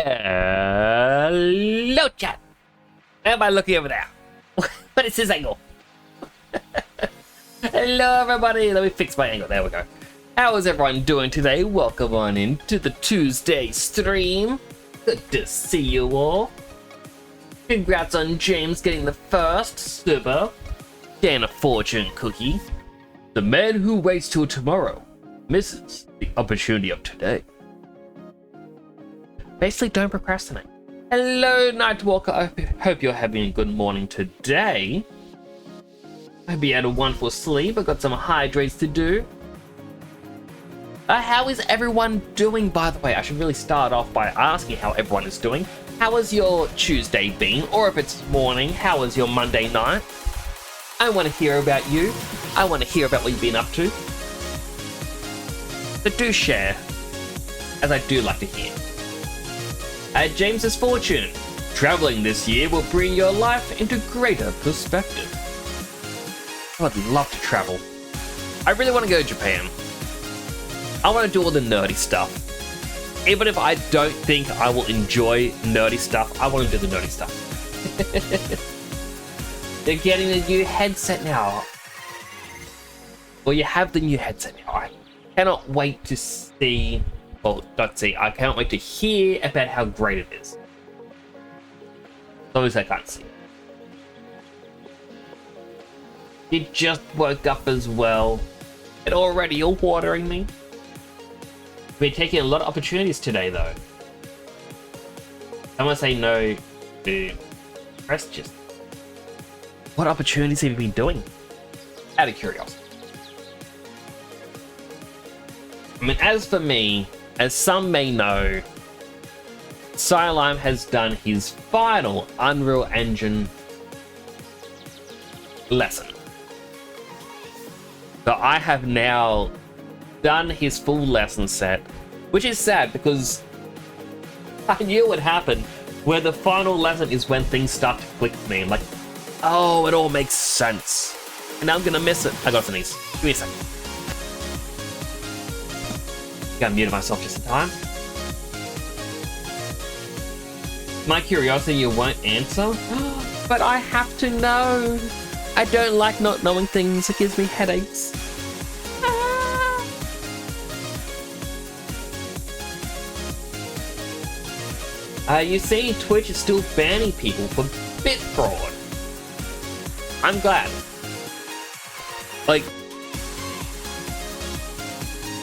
Hello, chat. How am I looking over there? What is this angle? Hello, everybody. Let me fix my angle. There we go. How is everyone doing today? Welcome on into the Tuesday stream. Good to see you all. Congrats on James getting the first super. Getting a fortune cookie. The man who waits till tomorrow misses the opportunity of today. Basically, don't procrastinate. Hello, Nightwalker. I hope you're having a good morning today. I hope you had a wonderful sleep. I've got some hydrates to do. How is everyone doing, by the way? I should really start off by asking how everyone is doing. How has your Tuesday been? Or if it's morning, how was your Monday night? I want to hear about you. I want to hear about what you've been up to. So do share, as I do like to hear. James's fortune. Traveling this year will bring your life into greater perspective. I would love to travel. I really want to go to Japan. I want to do all the nerdy stuff. Even if I don't think I will enjoy nerdy stuff, I want to do the nerdy stuff. They're getting a new headset now. Well, you have the new headset now. I cannot wait to see... Well, not see. I cannot wait to hear about how great it is. As long as I can't see. You just woke up as well. And already you're watering me. We're taking a lot of opportunities today, though. I'm gonna say no to press just. What opportunities have you been doing? Out of curiosity. I mean, as for me, as some may know, Silime has done his final Unreal Engine lesson. So I have now done his full lesson set, which is sad because I knew it would happen, where the final lesson is when things start to click for me. I'm like, oh, it all makes sense. And now I'm gonna miss it. I got some these. Give me a second. Gotta mute myself just in time. My curiosity, you won't answer? But I have to know. I don't like not knowing things. It gives me headaches. You see, Twitch is still banning people for bit fraud. I'm glad. Like,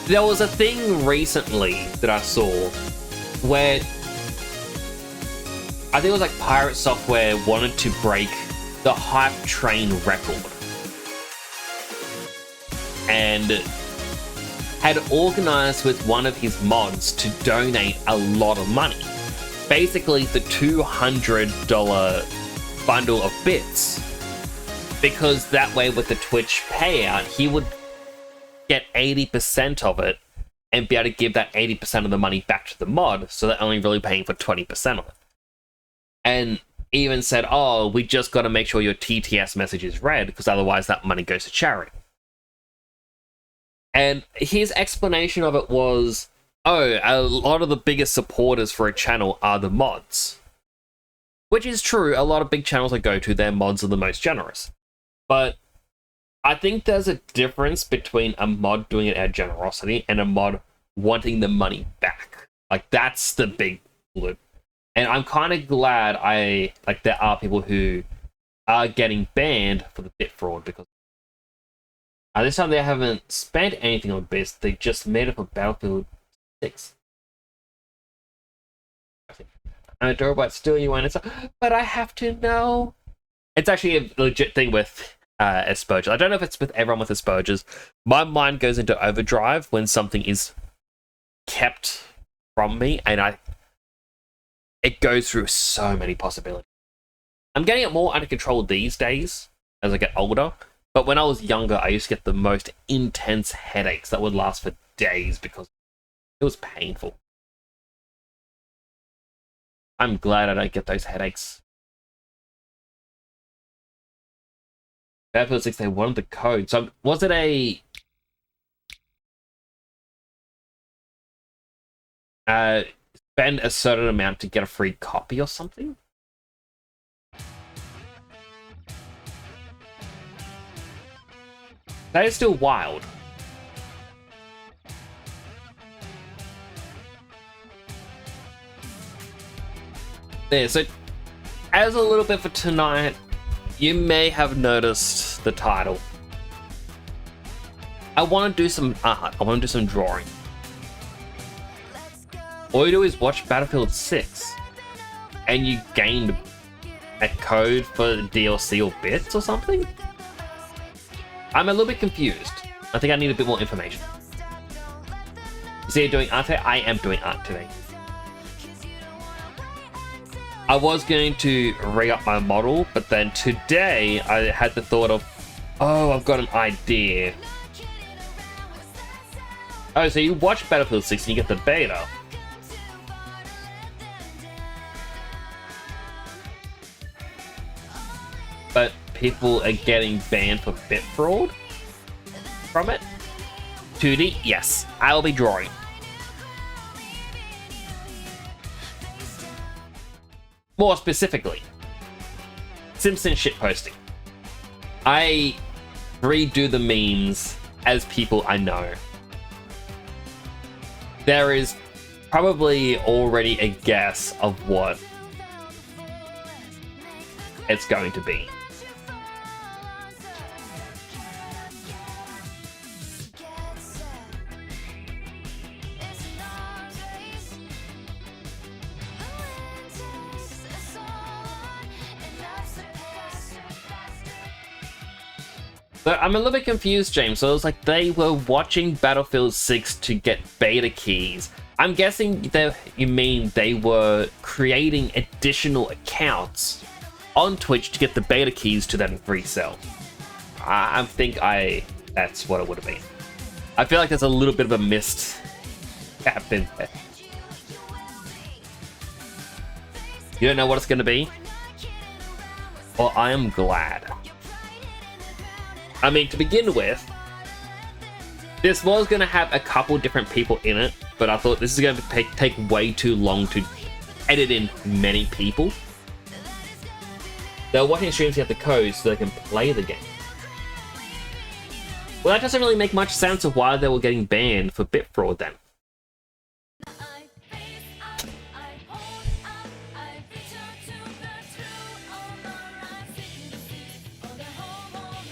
there was a thing recently that I saw where I think it was like Pirate Software wanted to break the hype train record and had organized with one of his mods to donate a lot of money. Basically the $200 bundle of bits, because that way with the Twitch payout he would get 80% of it and be able to give that 80% of the money back to the mod, so they're only really paying for 20% of it. And even said, oh, we just got to make sure your TTS message is read, because otherwise that money goes to charity. And his explanation of it was, oh, a lot of the biggest supporters for a channel are the mods. Which is true, a lot of big channels I go to, their mods are the most generous. But I think there's a difference between a mod doing it out of generosity and a mod wanting the money back. Like, that's the big loop. And I'm kind of glad there are people who are getting banned for the bit fraud, because this time they haven't spent anything on bits, they just made it for Battlefield 6. I'm adorable, but still you want it, but I have to know. It's actually a legit thing with Asperger's. I don't know if it's with everyone with Asperger's. My mind goes into overdrive when something is kept from me, and it goes through so many possibilities. I'm getting it more under control these days as I get older, but when I was younger, I used to get the most intense headaches that would last for days because it was painful. I'm glad I don't get those headaches. Battlefield 6, they wanted the code. So was it a spend a certain amount to get a free copy or something. That is still wild. There, so as a little bit for tonight, you may have noticed the title. I want to do some art. I want to do some drawing. All you do is watch Battlefield 6 and you gain a code for DLC or bits or something? I'm a little bit confused. I think I need a bit more information. You see, you're doing art today? I am doing art today. I was going to re-up my model, but then today I had the thought of, oh, I've got an idea. Oh, so you watch Battlefield 6 and you get the beta. But people are getting banned for bit fraud from it. 2D, yes, I'll be drawing. More specifically, Simpsons Shitposting. I redo the memes as people I know. There is probably already a guess of what it's going to be. So I'm a little bit confused, James. So it was like they were watching Battlefield 6 to get beta keys. I'm guessing that you mean they were creating additional accounts on Twitch to get the beta keys to then resell. I think that's what it would have been. I feel like there's a little bit of a missed gap in there. You don't know what it's going to be? Well, I am glad. I mean, to begin with, this was going to have a couple different people in it, but I thought this is going to take way too long to edit in many people. They're watching streams to get the code so they can play the game. Well, that doesn't really make much sense of why they were getting banned for bit fraud then.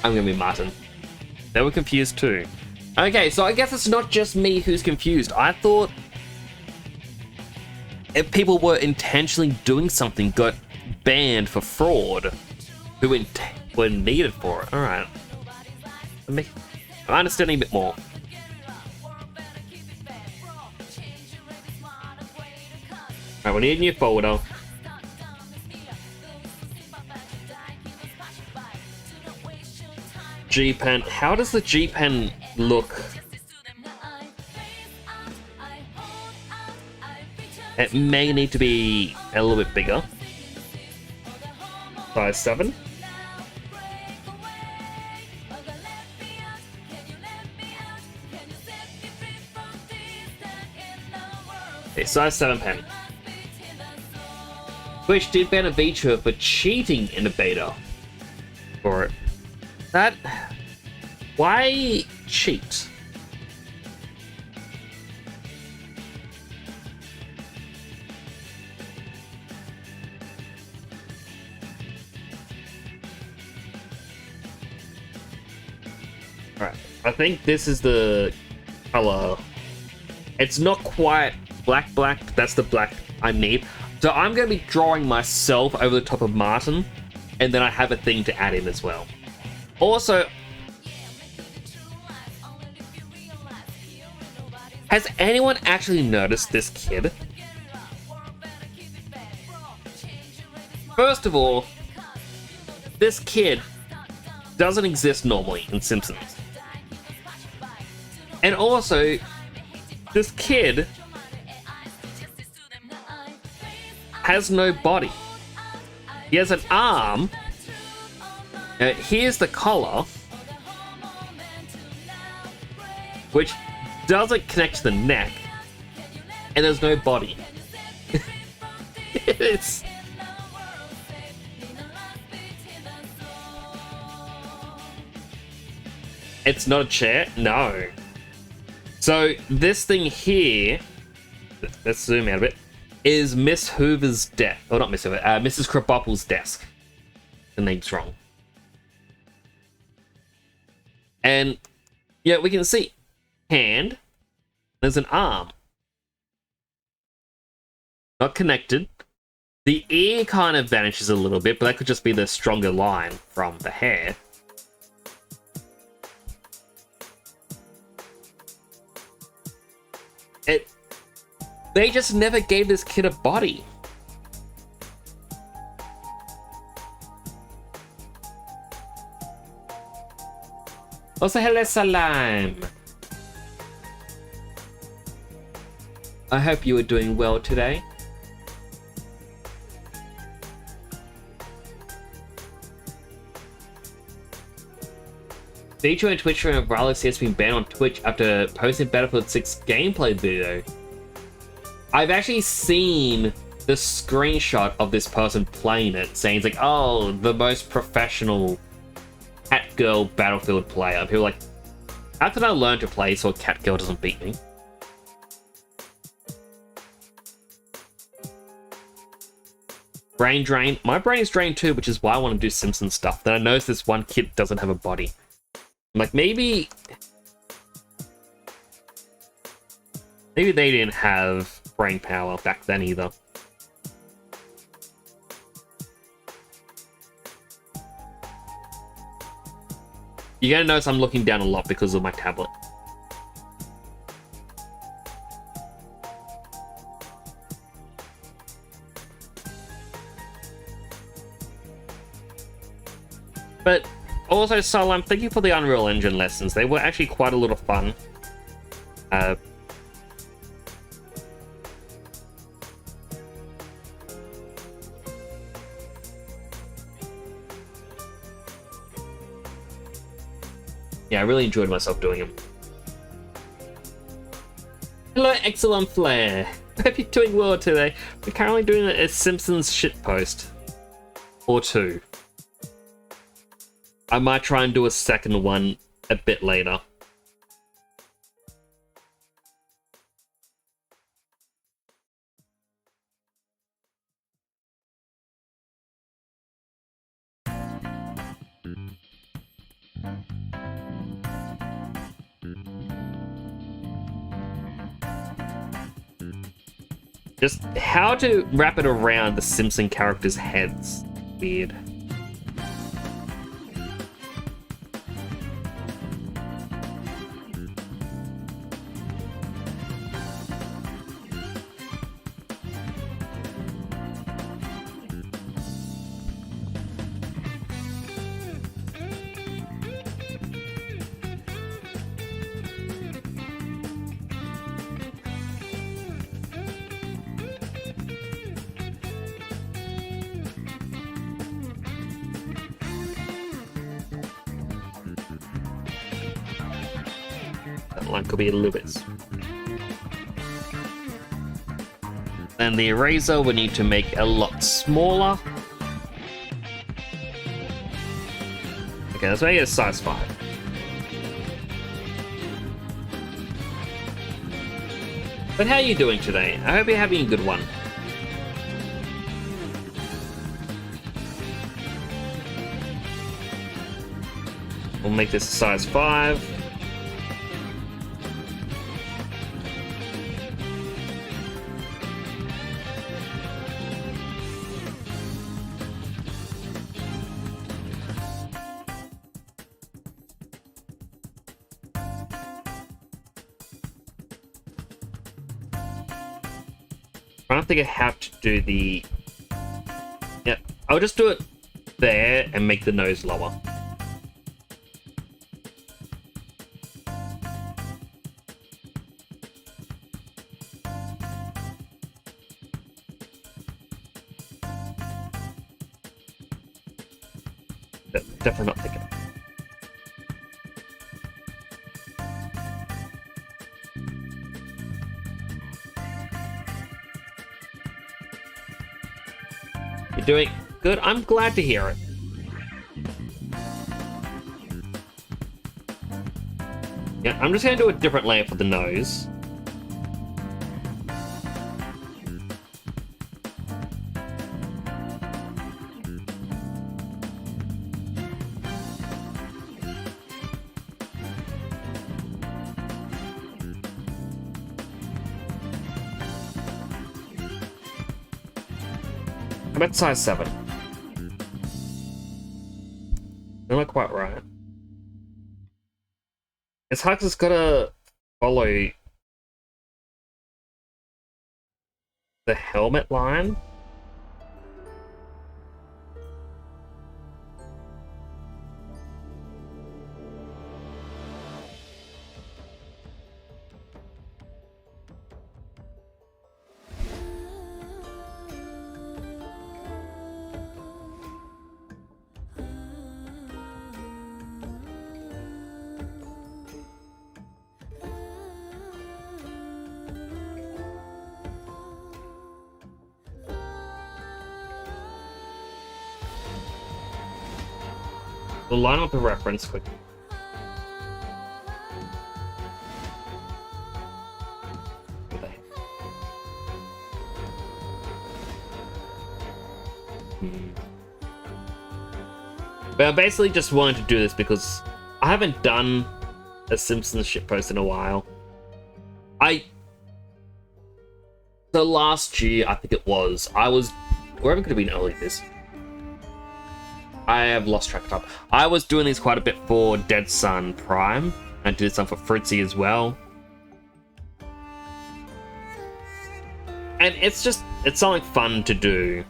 I'm gonna be Martin. They were confused too. Okay, so I guess it's not just me who's confused. I thought if people were intentionally doing something, got banned for fraud, who were needed for it. Alright. I'm understanding a bit more. Alright, we need a new folder. G-Pen. How does the G-Pen look? It may need to be a little bit bigger. Size 7. Okay, size 7 pen. Which did ban a feature for cheating in the beta for it. That... Why cheat? Alright, I think this is the color. It's not quite black, but that's the black I need. So I'm going to be drawing myself over the top of Martin, and then I have a thing to add in as well. Also, has anyone actually noticed this kid? First of all, this kid doesn't exist normally in Simpsons. And also, this kid has no body. He has an arm. Here's the collar, which doesn't connect to the neck, and there's no body. It's... It's not a chair? No. So this thing here, let's zoom out a bit, is Miss Hoover's desk. Oh, not Miss Hoover, Mrs. Krabappel's desk. The name's wrong. And yeah, we can see hand, there's an arm. Not connected. The ear kind of vanishes a little bit, but that could just be the stronger line from the hair. They just never gave this kid a body. Also, hello, Salam. I hope you are doing well today. Feature on Twitch and Riley has been banned on Twitch after posting Battlefield 6 gameplay video. I've actually seen the screenshot of this person playing it, saying it's like, oh, the most professional cat girl Battlefield player. People are like, how can I learn to play so a cat girl doesn't beat me? Brain drain. My brain is drained too, which is why I want to do Simpsons stuff. Then I notice this one kid doesn't have a body. I'm like, maybe they didn't have brain power back then either. You're gonna notice I'm looking down a lot because of my tablet. But also, Salam, thank you for the Unreal Engine lessons. They were actually quite a lot of fun. Yeah, I really enjoyed myself doing them. Hello, Excellent Flair. I hope you're doing well today. We're currently doing a Simpsons shitpost. Or two. I might try and do a second one a bit later. Just how to wrap it around the Simpson characters' heads. Weird. Line could be a little bit. And the eraser we need to make a lot smaller. Okay, let's make it a size 5. But how are you doing today? I hope you're having a good one. We'll make this a size 5. I don't think I have to do the... Yeah, I'll just do it there and make the nose lower. Definitely not thick enough. You're doing good. I'm glad to hear it. Yeah, I'm just going to do a different layer for the nose. I'm at size 7. Don't look quite right. It's hard 'cause it's gotta follow the helmet line. We'll line up the reference quickly. But I basically just wanted to do this because I haven't done a Simpsons shitpost in a while. So last year, I think it was, or even could have been early this. I have lost track of time. I was doing these quite a bit for Dead Sun Prime, and did some for Fritzy as well. And it's something fun to do.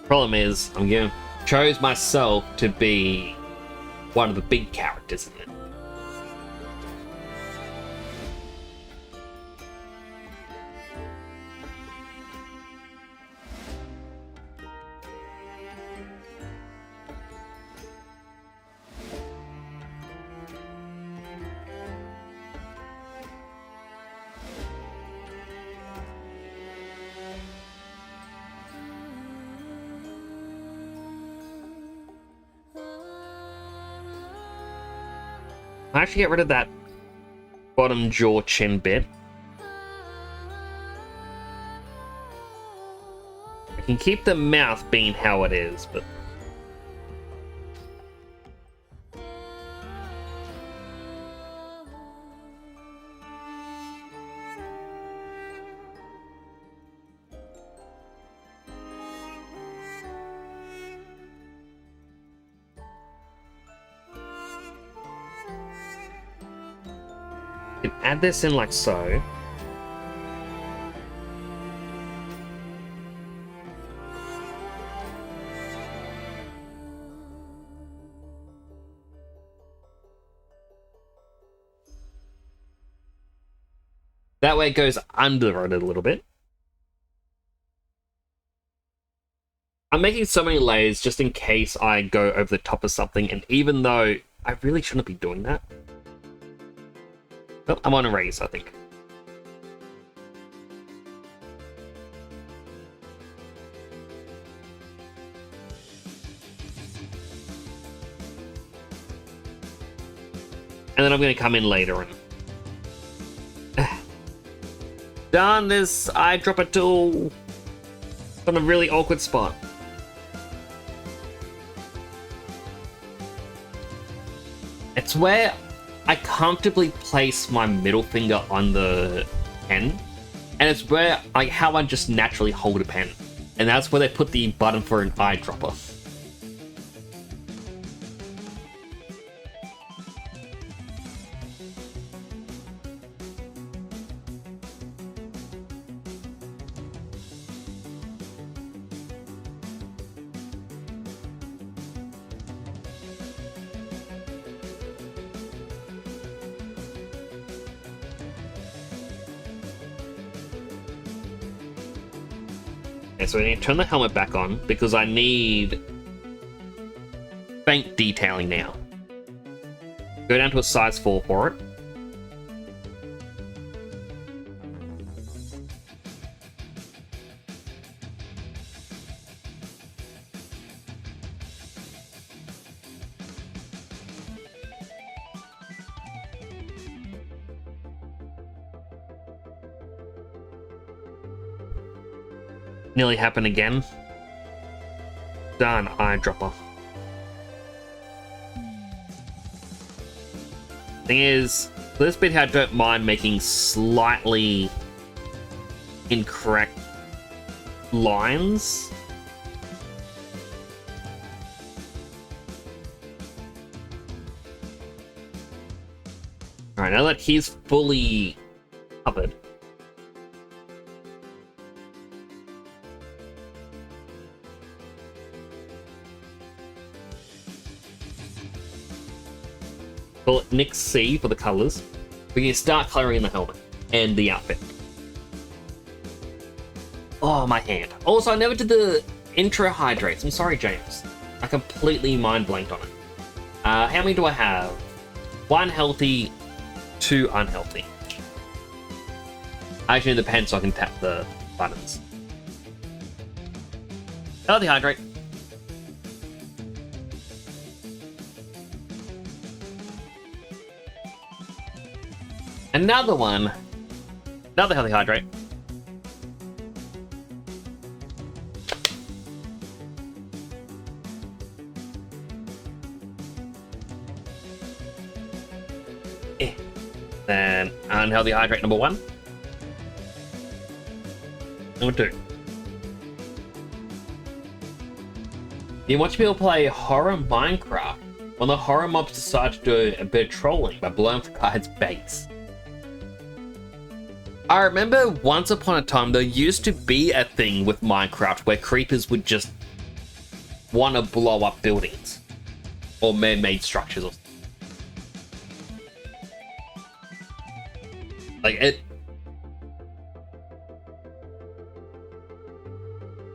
Problem is, chose myself to be one of the big characters in it. I actually get rid of that bottom jaw chin bit. I can keep the mouth being how it is, but I can add this in like so. That way it goes under it a little bit. I'm making so many layers just in case I go over the top of something, and even though I really shouldn't be doing that. Oh, I'm on erase, I think. And then I'm going to come in later and... Darn this eyedropper tool! On a really awkward spot. It's where I comfortably place my middle finger on the pen, and it's where how I just naturally hold a pen, and that's where they put the button for an eyedropper. Okay, so I need to turn the helmet back on because I need paint detailing now. Go down to a size 4 for it. Nearly happened again. Done, eyedropper. Thing is, this bit here I don't mind making slightly incorrect lines. Alright, now that he's fully covered. Call it Nick C for the colors. We can start coloring the helmet and the outfit. Oh, my hand. Also, I never did the intro hydrates. I'm sorry, James. I completely mind blanked on it. How many do I have? 1 healthy, 2 unhealthy. I actually need the pen so I can tap the buttons. Healthy hydrate. Another one. Another healthy hydrate. Then unhealthy hydrate number 1. Number 2. You watch people play horror Minecraft when the horror mobs decide to do a bit of trolling by blowing up the guy's base. I remember once upon a time there used to be a thing with Minecraft where creepers would just want to blow up buildings or man-made structures or something. Like it.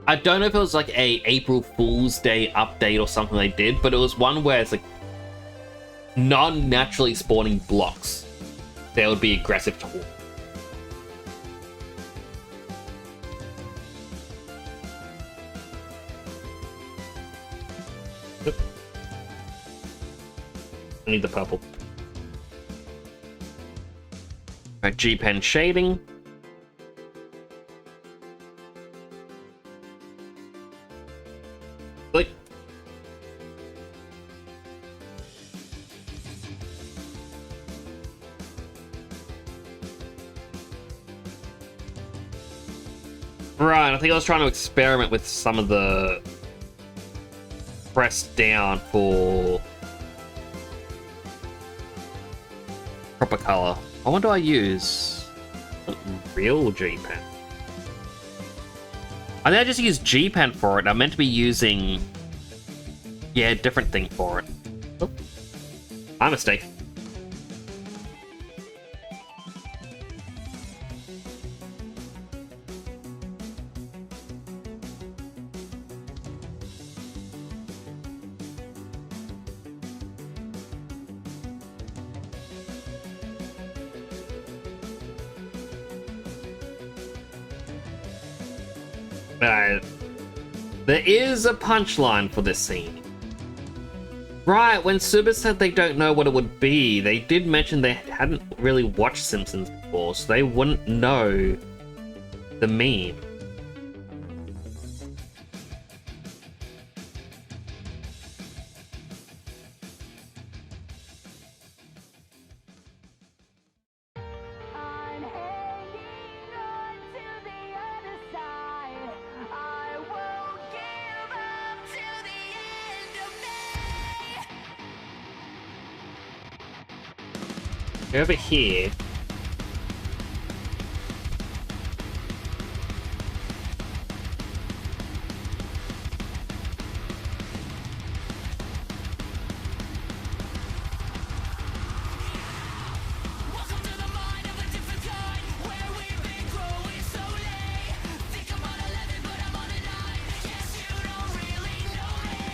I don't know if it was like a April Fool's Day update or something they did, but it was one where it's like non-naturally spawning blocks they would be aggressive towards. I need the purple. Alright, G-Pen shading. Click. Right, I think I was trying to experiment with some of the press down for proper color. I wonder, do I use real G-Pen? I think I just use G-Pen for it. I'm meant to be using, yeah, a different thing for it. Oh, my mistake. There is a punchline for this scene. Right, when Suba said they don't know what it would be, they did mention they hadn't really watched Simpsons before, so they wouldn't know the meme. Over here.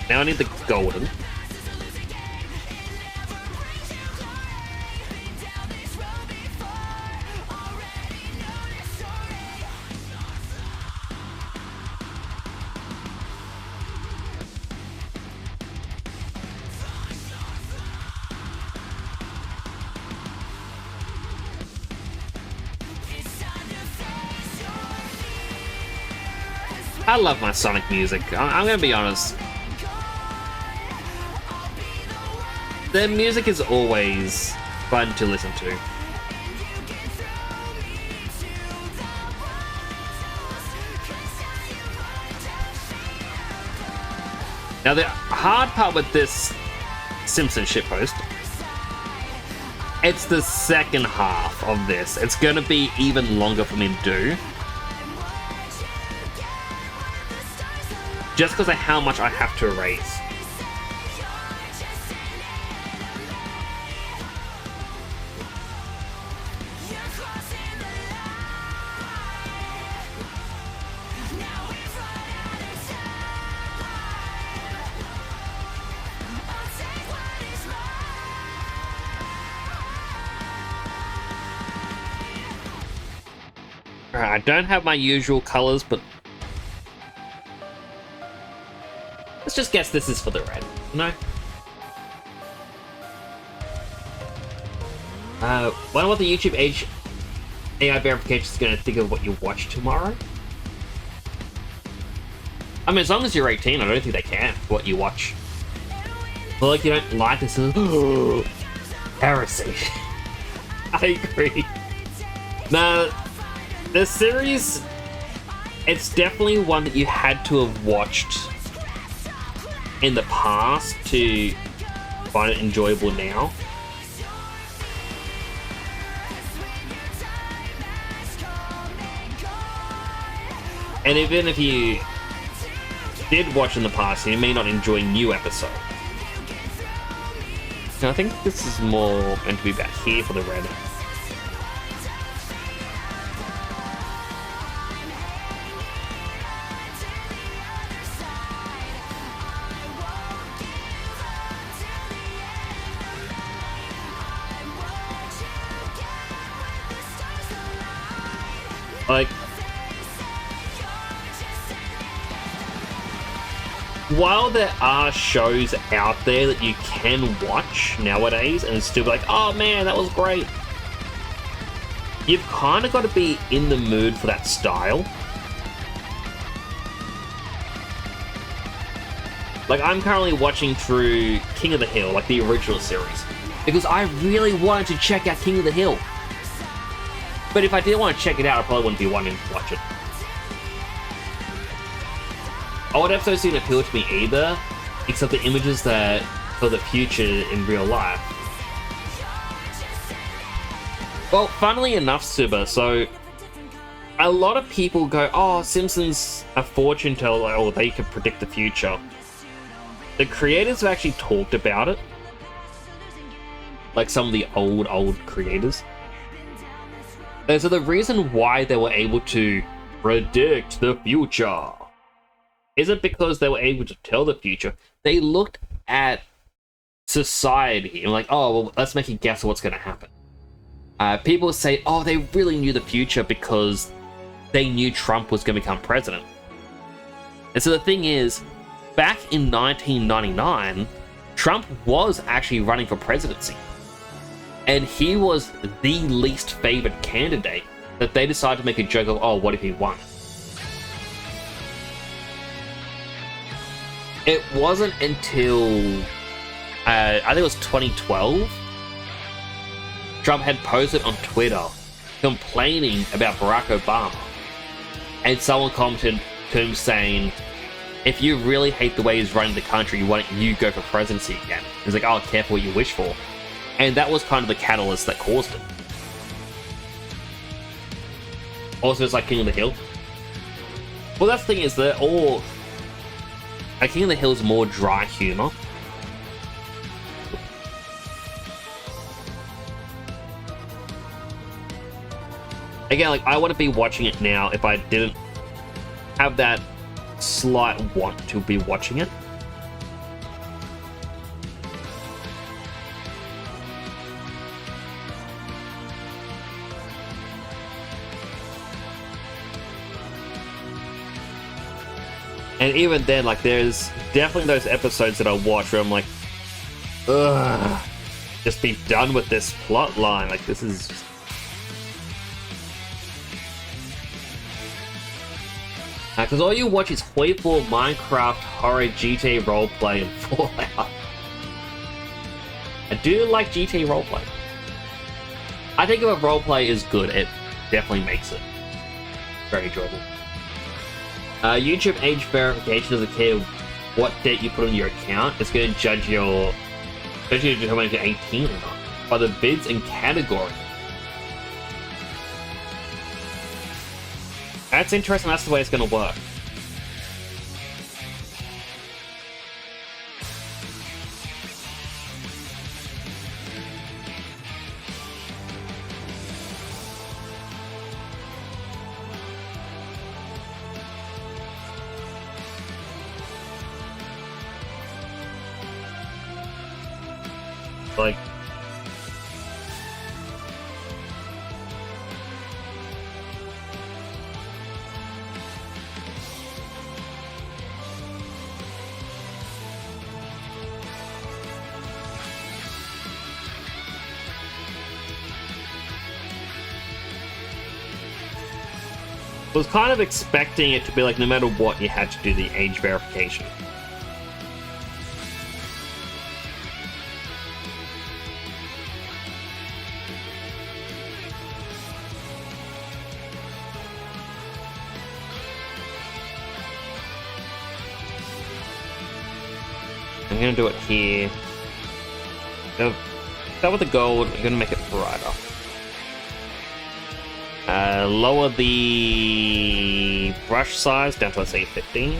Now I need the golden. I love my Sonic music. I'm gonna be honest. Their music is always fun to listen to. Now the hard part with this Simpsons shitpost, it's the second half of this. It's gonna be even longer for me to do. Just because of how much I have to erase. Alright, I don't have my usual colors, but let's just guess this is for the red. No? Wonder what the YouTube age AI verification is going to think of what you watch tomorrow? I mean, as long as you're 18, I don't think they can what you watch. But like, you don't like this. Heresy. I agree. Nah, the series, it's definitely one that you had to have watched in the past to find it enjoyable now. And even if you did watch in the past, you may not enjoy new episodes. Now, I think this is more meant to be back here for the red. Like, while there are shows out there that you can watch nowadays and still be like, oh man, that was great, you've kind of got to be in the mood for that style. Like, I'm currently watching through King of the Hill, like the original series, because I really wanted to check out King of the Hill. But if I didn't want to check it out, I probably wouldn't be wanting to watch it. Old episodes didn't appeal to me either, except the images that for the future in real life. Well, funnily enough, Suba, so a lot of people go, oh, Simpsons are fortune teller, or they can predict the future. The creators have actually talked about it. Like some of the old creators. And so the reason why they were able to predict the future isn't because they were able to tell the future. They looked at society and were like, oh, well, let's make a guess of what's going to happen. People say, oh, they really knew the future because they knew Trump was going to become president. And so the thing is, back in 1999, Trump was actually running for presidency. And he was the least favored candidate that they decided to make a joke of, oh, what if he won? It wasn't until, I think it was 2012, Trump had posted on Twitter complaining about Barack Obama. And someone commented to him saying, if you really hate the way he's running the country, why don't you go for presidency again? He's like, oh, careful what you wish for. And that was kind of the catalyst that caused it. Also, it's like King of the Hill. Well, that's the thing is, they're all... King of the Hill is more dry humor. Again, like, I wouldn't be watching it now if I didn't have that slight want to be watching it. And even then, like, there's definitely those episodes that I watch where I'm like, ugh, just be done with this plot line. Like, this is just... Because all you watch is playful Minecraft, horror, GTA roleplay, and Fallout. I do like GTA roleplay. I think if a roleplay is good, it definitely makes it very enjoyable. YouTube age verification doesn't care what date you put on your account. It's going to judge you to determine if you're 18 or not by the vids and category. That's interesting. That's the way it's going to work. Like, I was kind of expecting it to be like no matter what you had to do the age verification. I'm gonna do it here. Start with the gold. I'm gonna make it brighter. Lower the brush size down to, let's say, 15.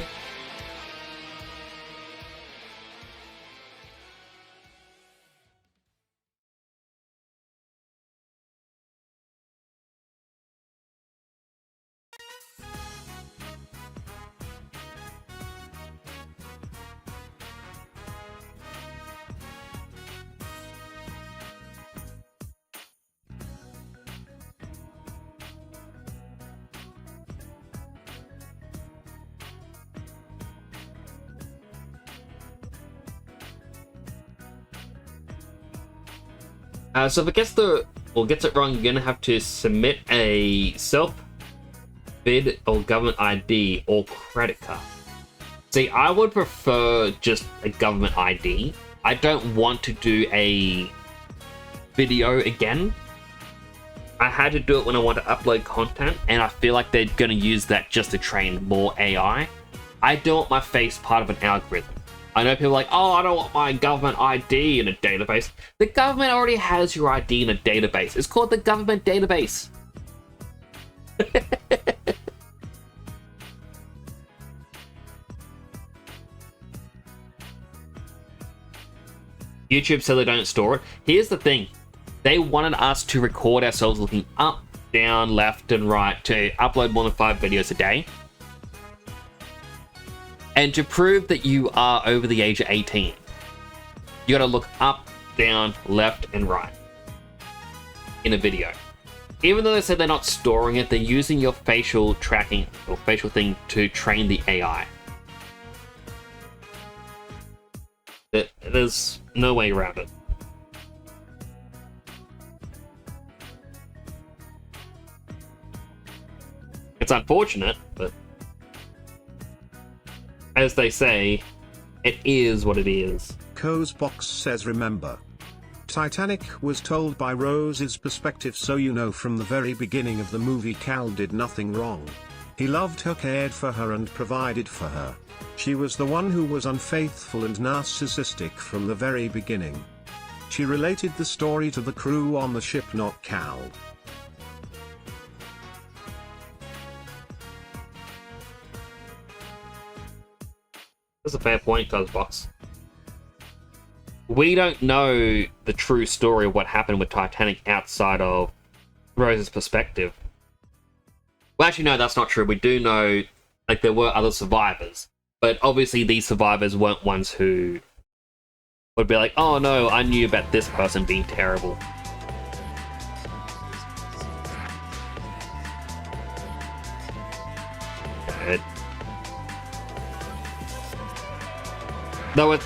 So if it gets it wrong, you're gonna have to submit a self-vid or government ID or credit card. See, I would prefer just a government ID. I don't want to do a video again. I had to do it when I want to upload content, and I feel like they're gonna use that just to train more AI. I don't want my face part of an algorithm. I know people are like, oh, I don't want my government ID in a database. The government already has your ID in a database. It's called the government database. YouTube said they don't store it. Here's the thing. They wanted us to record ourselves looking up, down, left, and right to upload more than 5 videos a day. And to prove that you are over the age of 18, you gotta look up, down, left, and right in a video. Even though they said they're not storing it, they're using your facial tracking or facial thing to train the AI. There's no way around it. It's unfortunate, but as they say, it is what it is. Cozebox says, remember, Titanic was told by Rose's perspective, so you know from the very beginning of the movie Cal did nothing wrong. He loved her, cared for her, and provided for her. She was the one who was unfaithful and narcissistic from the very beginning. She related the story to the crew on the ship, not Cal. That's a fair point, Cozbox. We don't know the true story of what happened with Titanic outside of Rose's perspective. Well, actually, no, that's not true. We do know, like, there were other survivors. But obviously these survivors weren't ones who would be like, oh no, I knew about this person being terrible. Good. Though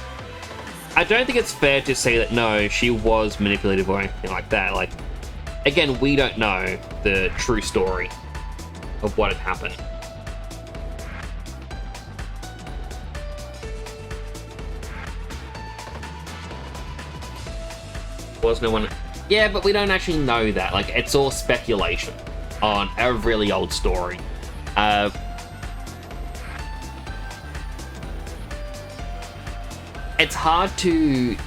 I don't think it's fair to say that no, she was manipulative or anything like that. Like, again, we don't know the true story of what had happened. Was no one... Yeah, but we don't actually know that. Like, it's all speculation on a really old story. It's hard to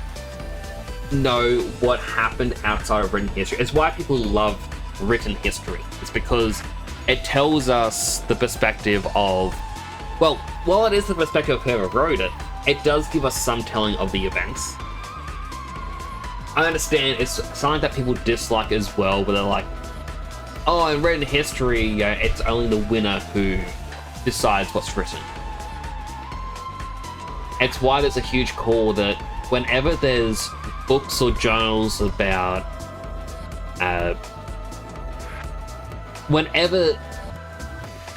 know what happened outside of written history. It's why people love written history. It's because it tells us the perspective of... Well, while it is the perspective of whoever wrote it, it does give us some telling of the events. I understand it's something that people dislike as well, where they're like, oh, in written history, you know, it's only the winner who decides what's written. It's why there's a huge call that whenever there's books or journals about... whenever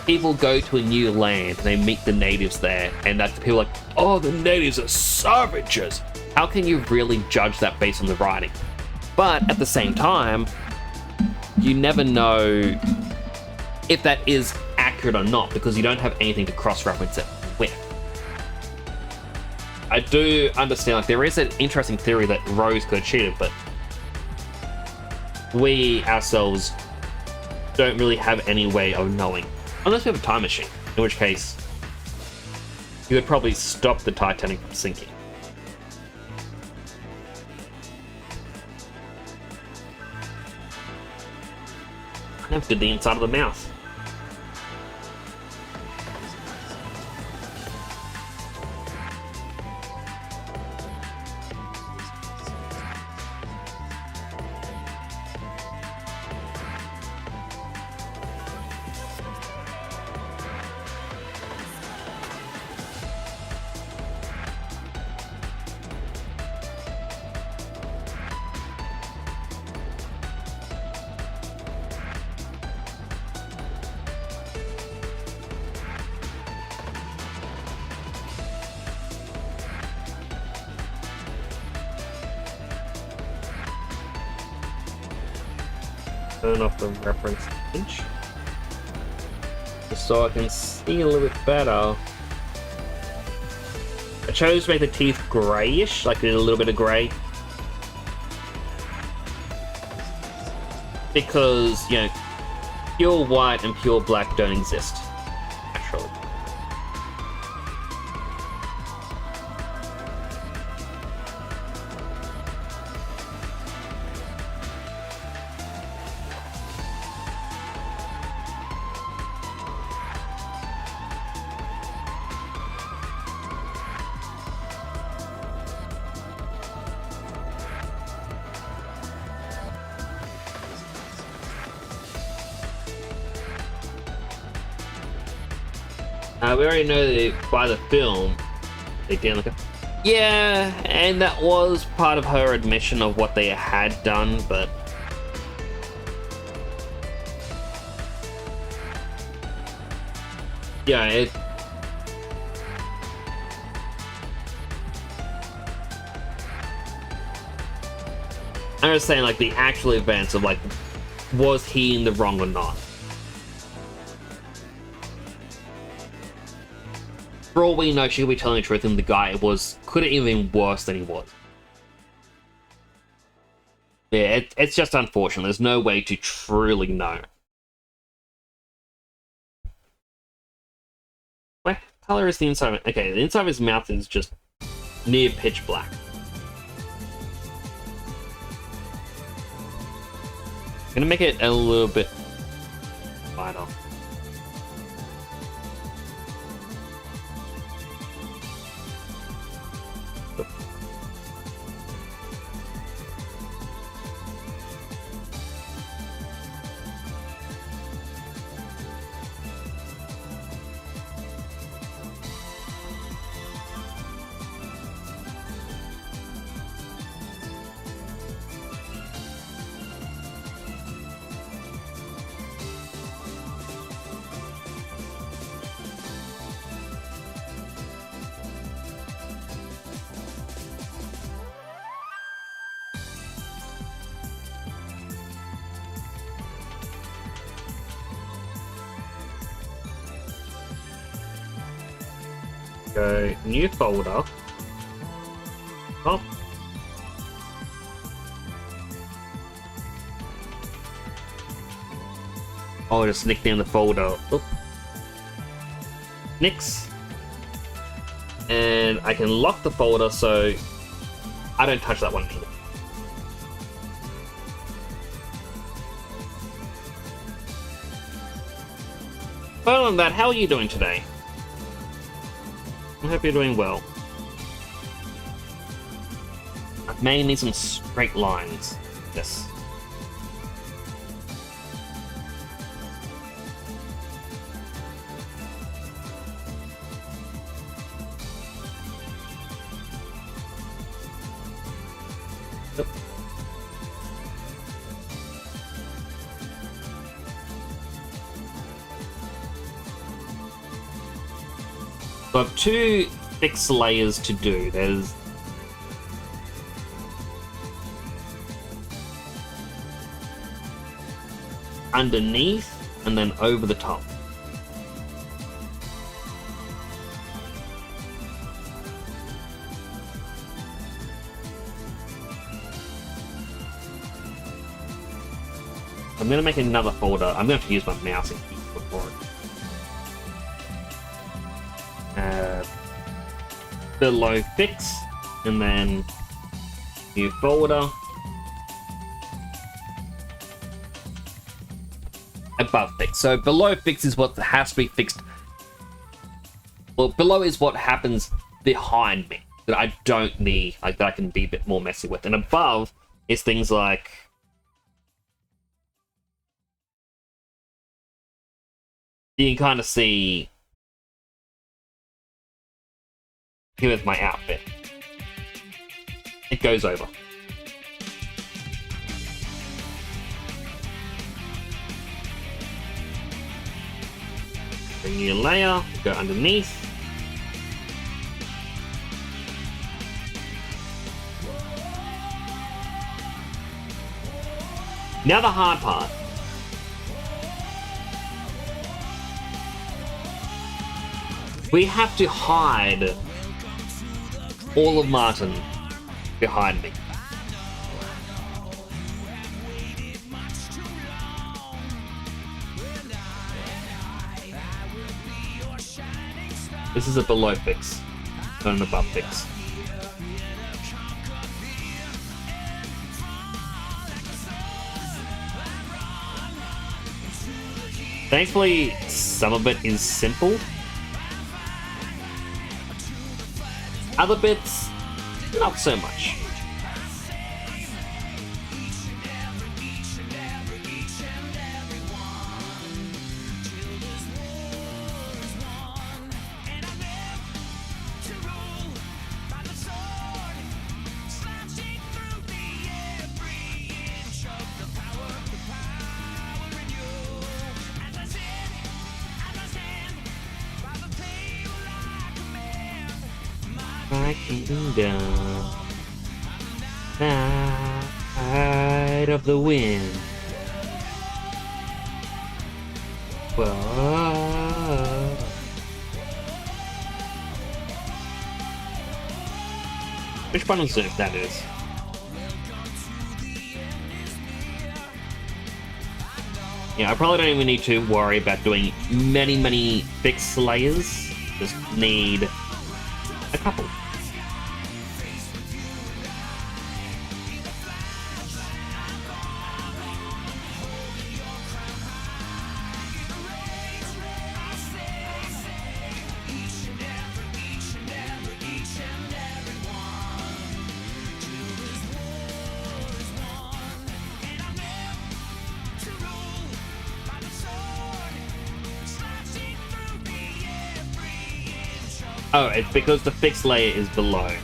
people go to a new land and they meet the natives there, and that people are like, oh, the natives are savages. How can you really judge that based on the writing? But at the same time, you never know if that is accurate or not, because you don't have anything to cross-reference it with. I do understand, like, there is an interesting theory that Rose could have cheated, but we ourselves don't really have any way of knowing. Unless we have a time machine, in which case you would probably stop the Titanic from sinking. How good the inside of the mouth. Turn off the reference image just so I can see a little bit better. I chose to make the teeth greyish, like a little bit of grey, because, you know, pure white and pure black don't exist, actually. We already know that by the film, they didn't look at... Yeah, and that was part of her admission of what they had done, but... Yeah, it... I'm just saying, like, the actual events of, like, was he in the wrong or not? For all we know, she could be telling the truth, and the guy could have even been worse than he was. Yeah, it's just unfortunate. There's no way to truly know. What color is the inside of it? Okay, the inside of his mouth is just near pitch black. I'm gonna make it a little bit lighter. Go new folder. Top. Oh, just nickname the folder. Oop. Nix. And I can lock the folder so I don't touch that one either. Other than that, how are you doing today? I hope you're doing well. I may need some straight lines. Yes. Yep. So I have two fixed layers to do. There's underneath and then over the top. I'm gonna make another folder. I'm gonna have to use my mouse and keyboard for it. Below fix, and then new folder. Above fix. So below fix is what has to be fixed. Well, below is what happens behind me that I don't need, like that I can be a bit more messy with. And above is things like you can kind of see. Here's my outfit. It goes over. Bring new layer, go underneath. Now the hard part. We have to hide all of Martin behind me. This is a below fix, not an above fix. Thankfully, some of it is simple. Other bits, not so much. Kingdom, side of the wind. Whoa. Which button is it? That is. Yeah, I probably don't even need to worry about doing many fixed layers. Just need a couple. Oh, it's because the fixed layer is below. A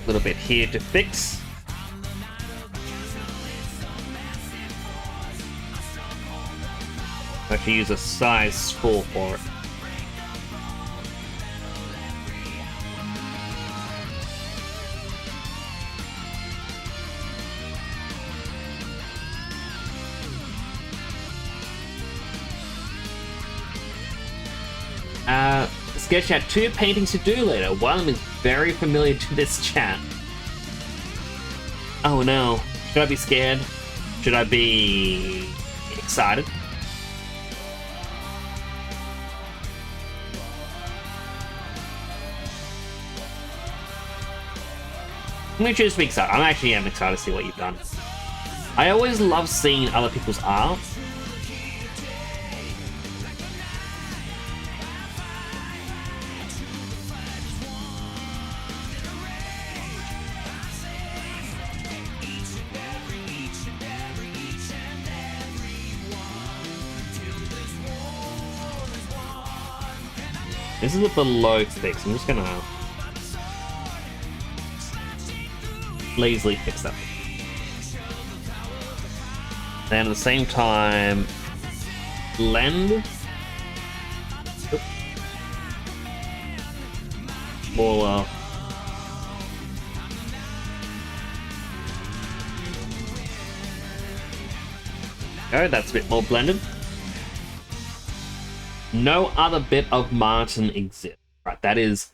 little bit here to fix. I have to use a size 4 for it. sketched out 2 paintings to do later. One of them is very familiar to this chat. Oh no. Should I be scared? Should I be excited? I'm gonna choose to be excited. I actually am excited to see what you've done. I always love seeing other people's art. This is a below fix. I'm just gonna lazily fix that. Then at the same time, blend. Smaller. Go, that's a bit more blended. No other bit of Martin exists. Right, that is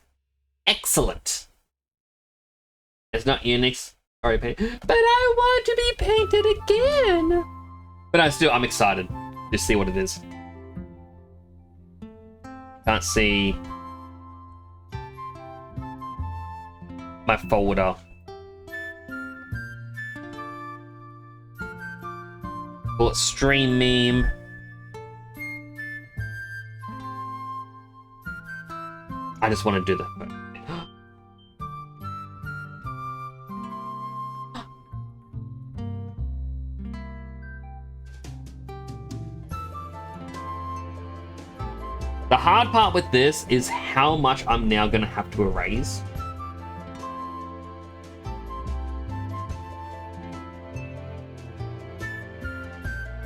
excellent. It's not Unix already painted, but I want to be painted again. But I'm excited to see what it is. Can't see my folder. Call it stream meme. I just want to do the The hard part with this is how much I'm now going to have to erase.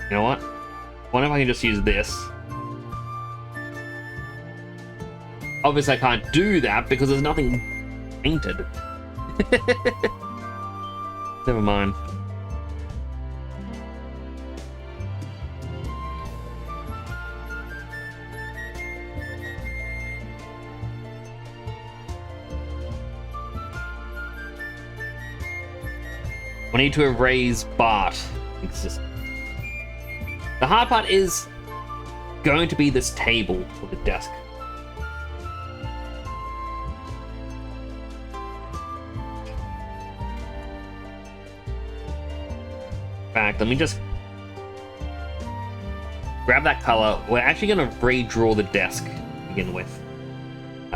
You know what? I wonder if I can just use this. Obviously I can't do that because there's nothing painted. Never mind. We need to erase Bart. The hard part is going to be this table or the desk. In fact, let me just grab that color. We're actually going to redraw the desk to begin with.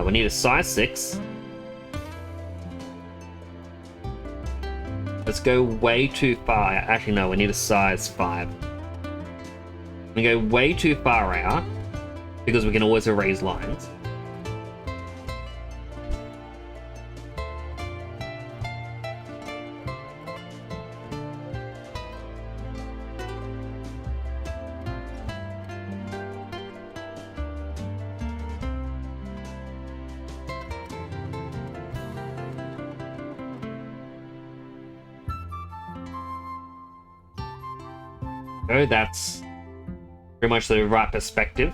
We need a size 6. Let's go way too far. Actually, no, we need a size 5. We go way too far out because we can always erase lines. Oh, that's pretty much the right perspective.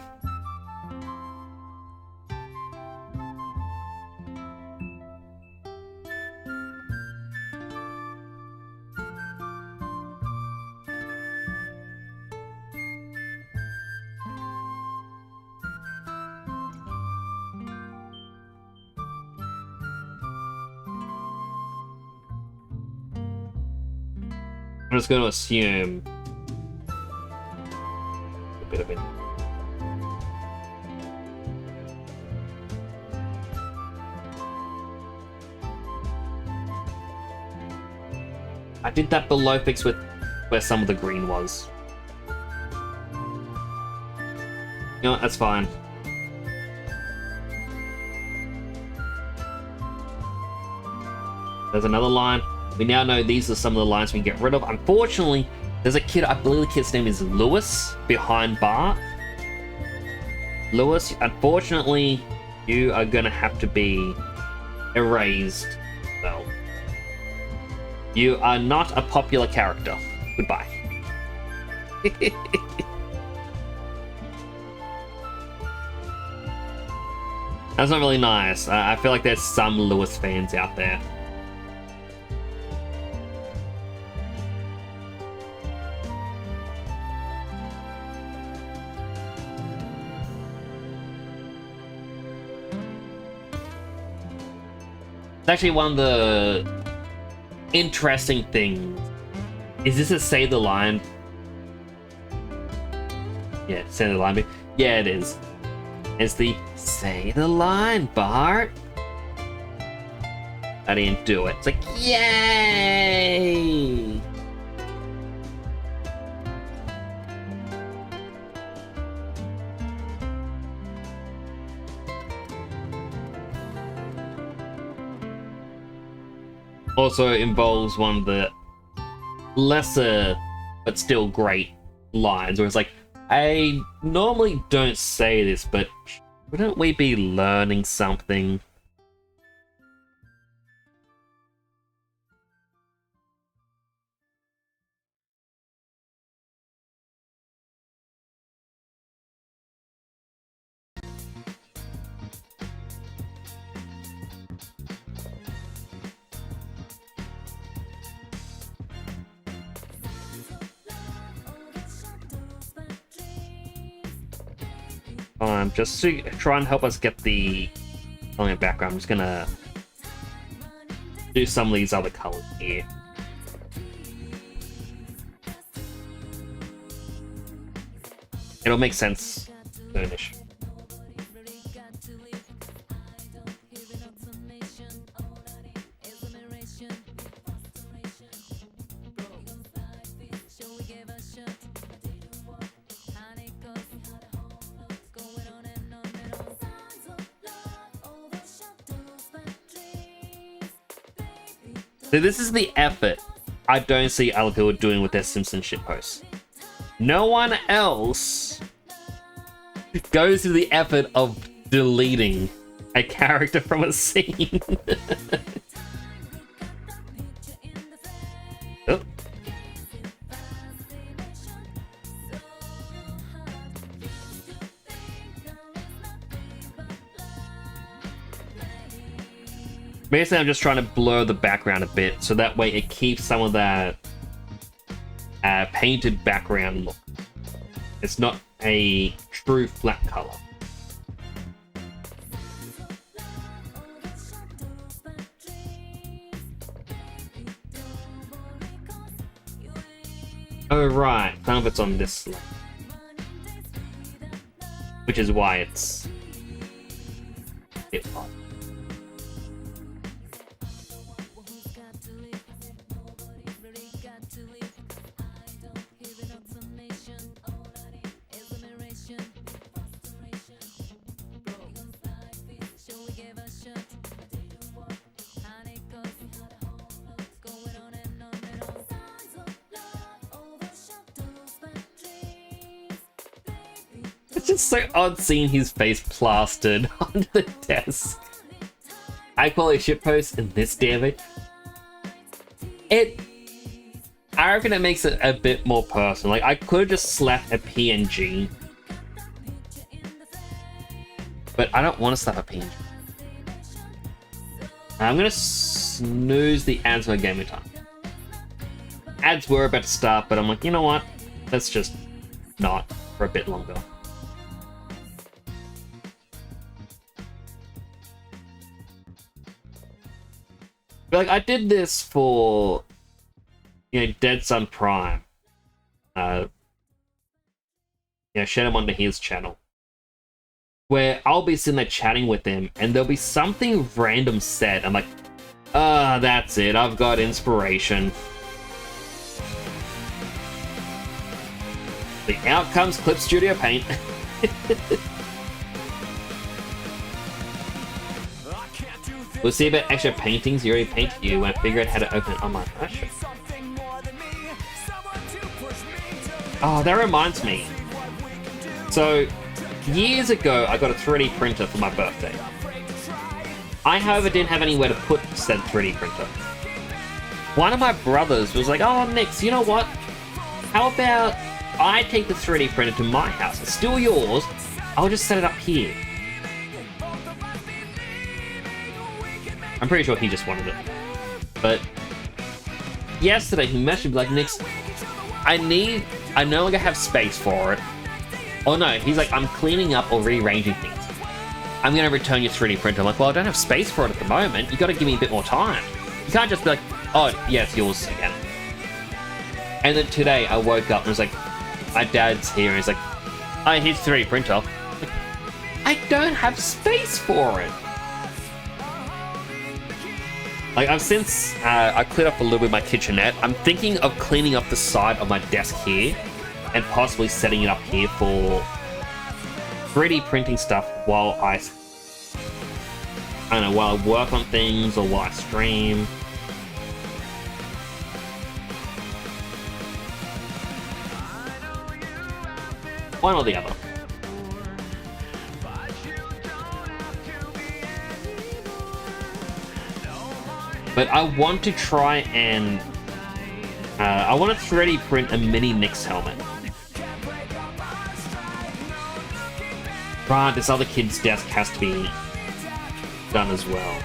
I'm just going to assume a bit of it. I did that below fix with where some of the green was. You know what, that's fine. There's another line. We now know these are some of the lines we can get rid of. Unfortunately, there's a kid, I believe the kid's name is Lewis, behind Bart. Lewis, unfortunately, you are gonna have to be erased. Well, you are not a popular character. Goodbye. That's not really nice. I feel like there's some Lewis fans out there. It's actually one of the interesting things. Is this a say the line? Yeah, say the line bit. Yeah, it is. It's the say the line, Bart. I didn't do it. It's like, yay! Also involves one of the lesser but still great lines where it's like, I normally don't say this, but wouldn't we be learning something? Just to try and help us get the background, I'm just gonna do some of these other colors here. It'll make sense soonish. So this is the effort I don't see other people doing with their Simpsons shitposts. No one else goes to the effort of deleting a character from a scene. Oh. Basically, I'm just trying to blur the background a bit, so that way it keeps some of that painted background look. It's not a true flat color. Oh right, some of it's on this slide. Which is why it's a bit odd. It's just so odd seeing his face plastered onto the desk. High quality shitpost in this damage. I reckon it makes it a bit more personal. Like, I could have just slapped a PNG. But I don't want to slap a PNG. I'm gonna snooze the ads for game time. Ads were about to start, but I'm like, you know what? Let's just not for a bit longer. But like, I did this for, you know, Dead Sun Prime. Shared him onto his channel. Where I'll be sitting there chatting with him, and there'll be something random said. I'm like, that's it. I've got inspiration. The out comes Clip Studio Paint. We'll see about extra paintings you already painted you when I figure out how to open it on my iPhone. Oh, that reminds me. So, years ago, I got a 3D printer for my birthday. I, however, didn't have anywhere to put said 3D printer. One of my brothers was like, oh, Nix, you know what? How about I take the 3D printer to my house? It's still yours. I'll just set it up here. I'm pretty sure he just wanted it. But yesterday he messaged me like, Nix, I no longer have space for it. Oh no, he's like, I'm cleaning up or rearranging things. I'm gonna return your 3D printer. I'm like, well, I don't have space for it at the moment. You gotta give me a bit more time. You can't just be like, oh, yeah, it's yours again. And then today I woke up and was like, my dad's here, and he's like, oh, here's 3D printer. Like, I don't have space for it. Like, I've since, I cleared up a little bit of my kitchenette. I'm thinking of cleaning up the side of my desk here and possibly setting it up here for 3D printing stuff while I don't know, while I work on things or while I stream. One or the other. But I want to try and I want to 3D print a mini Nix helmet. Right, this other kid's desk has to be done as well.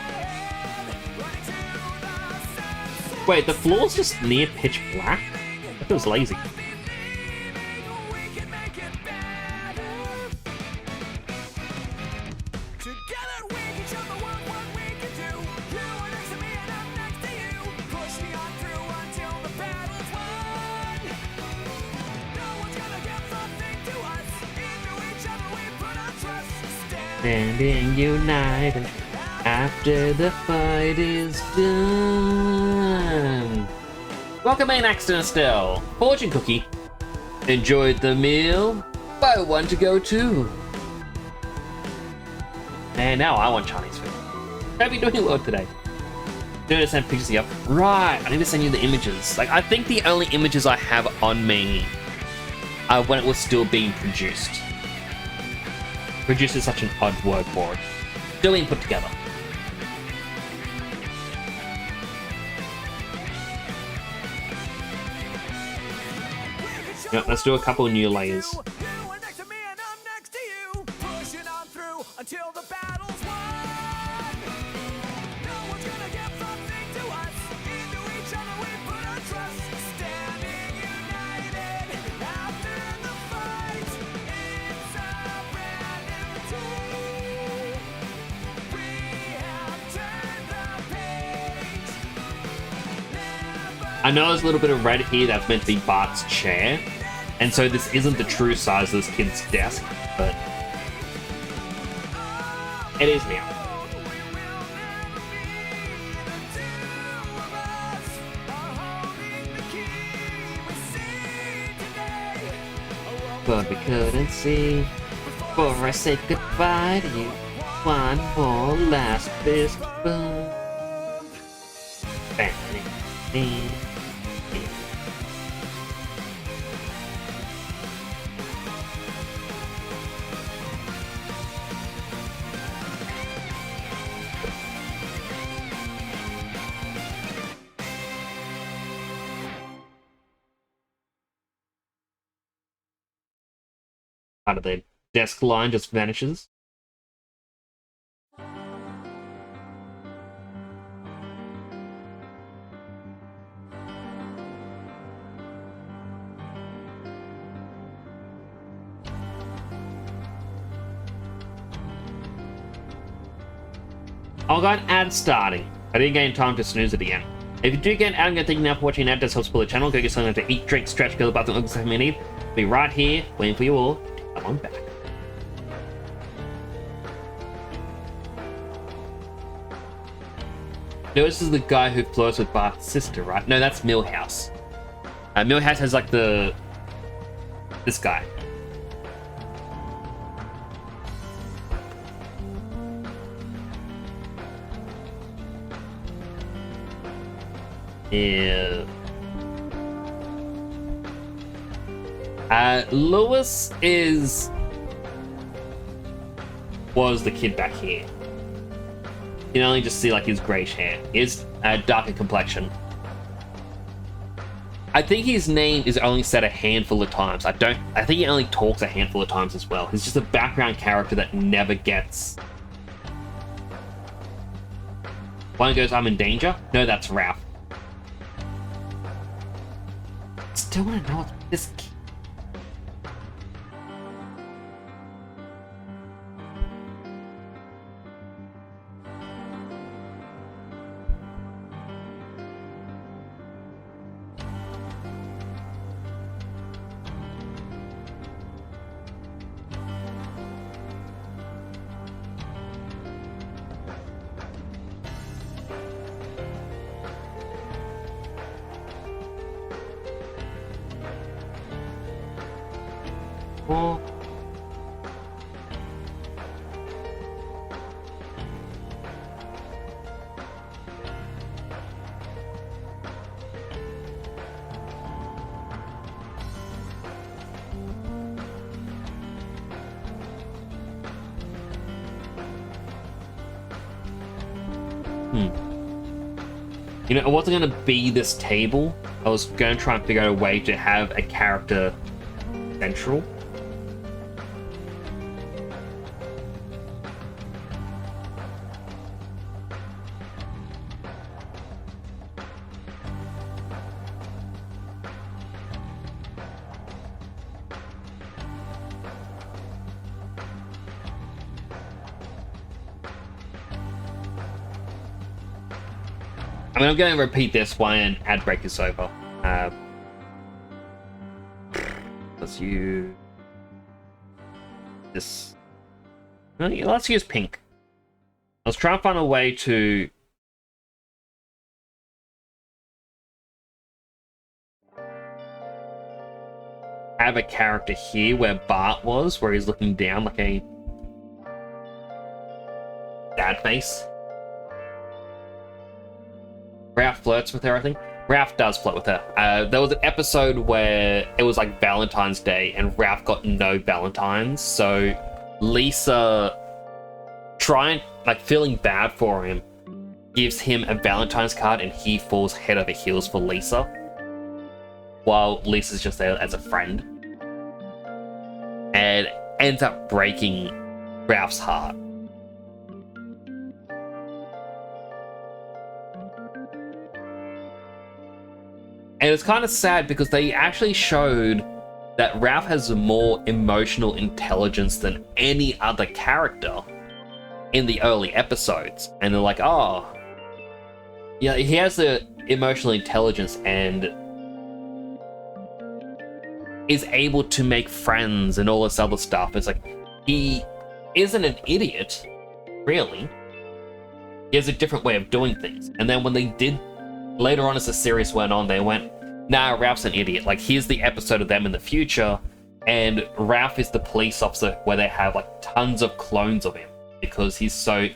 Wait, the floor's just near pitch black? That feels lazy. Standing united after the fight is done. Welcome in, Axton Estelle. Fortune cookie. Enjoyed the meal? Buy one to go too. And now I want Chinese food. Hope you're doing well today. Do to send pictures up. Right, I need to send you the images. Like, I think the only images I have on me are when it was still being produced. Produce is such an odd word for it. Still being put together. Yep, let's do a couple of new layers. I know there's a little bit of red here that's meant to be Bart's chair, and so this isn't the true size of this kid's desk, but it is now. But we couldn't see before I said goodbye to you. One more last fist bump. Bang. Out of the desk line just vanishes. I'll got an ad starting. I didn't get in time to snooze it again. If you do get an ad, I'm gonna thank you now for watching an ad. Does help support the channel. Go get something to eat, drink, stretch, go to the bathroom, look something you need. Be right here, waiting for you all. Come on back. No, this is the guy who flirts with Bart's sister, right? No, that's Milhouse. Milhouse has like this guy. Yeah. Lewis was the kid back here. You can only just see like his greyish hair. Is a darker complexion. I think his name is only said a handful of times. I think he only talks a handful of times as well. He's just a background character that never gets. One goes, I'm in danger. No, that's Ralph. Still want to know what's this kid. Oh. You know, it wasn't going to be this table. I was going to try and figure out a way to have a character central. I mean, I'm going to repeat this when ad break is over. Let's use this. No, let's use pink. Let's try and find a way to have a character here where Bart was, where he's looking down like a sad face. Ralph flirts with her, I think. Ralph does flirt with her. There was an episode where it was like Valentine's Day and Ralph got no Valentines, so Lisa, feeling bad for him, gives him a Valentine's card and he falls head over heels for Lisa, while Lisa's just there as a friend, and ends up breaking Ralph's heart. And it's kind of sad because they actually showed that Ralph has more emotional intelligence than any other character in the early episodes. And they're like, oh, yeah, he has the emotional intelligence and is able to make friends and all this other stuff. It's like, he isn't an idiot, really. He has a different way of doing things. And then when they did, later on as the series went on, they went, nah, Ralph's an idiot. Like, here's the episode of them in the future, and Ralph is the police officer where they have, like, tons of clones of him because he's so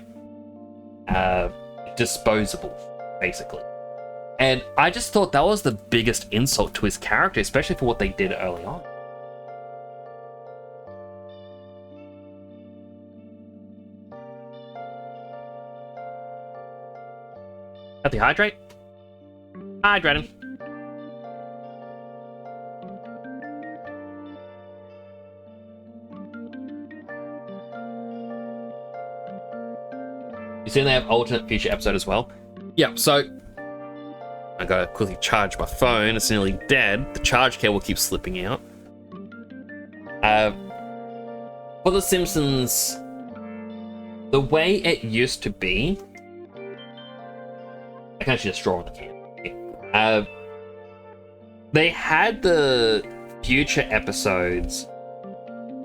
disposable, basically. And I just thought that was the biggest insult to his character, especially for what they did early on. Have to hydrate? Hydrating. You see they have alternate future episode as well? Yeah, so I gotta quickly charge my phone. It's nearly dead. The charge cable keeps slipping out. For The Simpsons, the way it used to be, I can actually just draw on the can. They had the future episodes,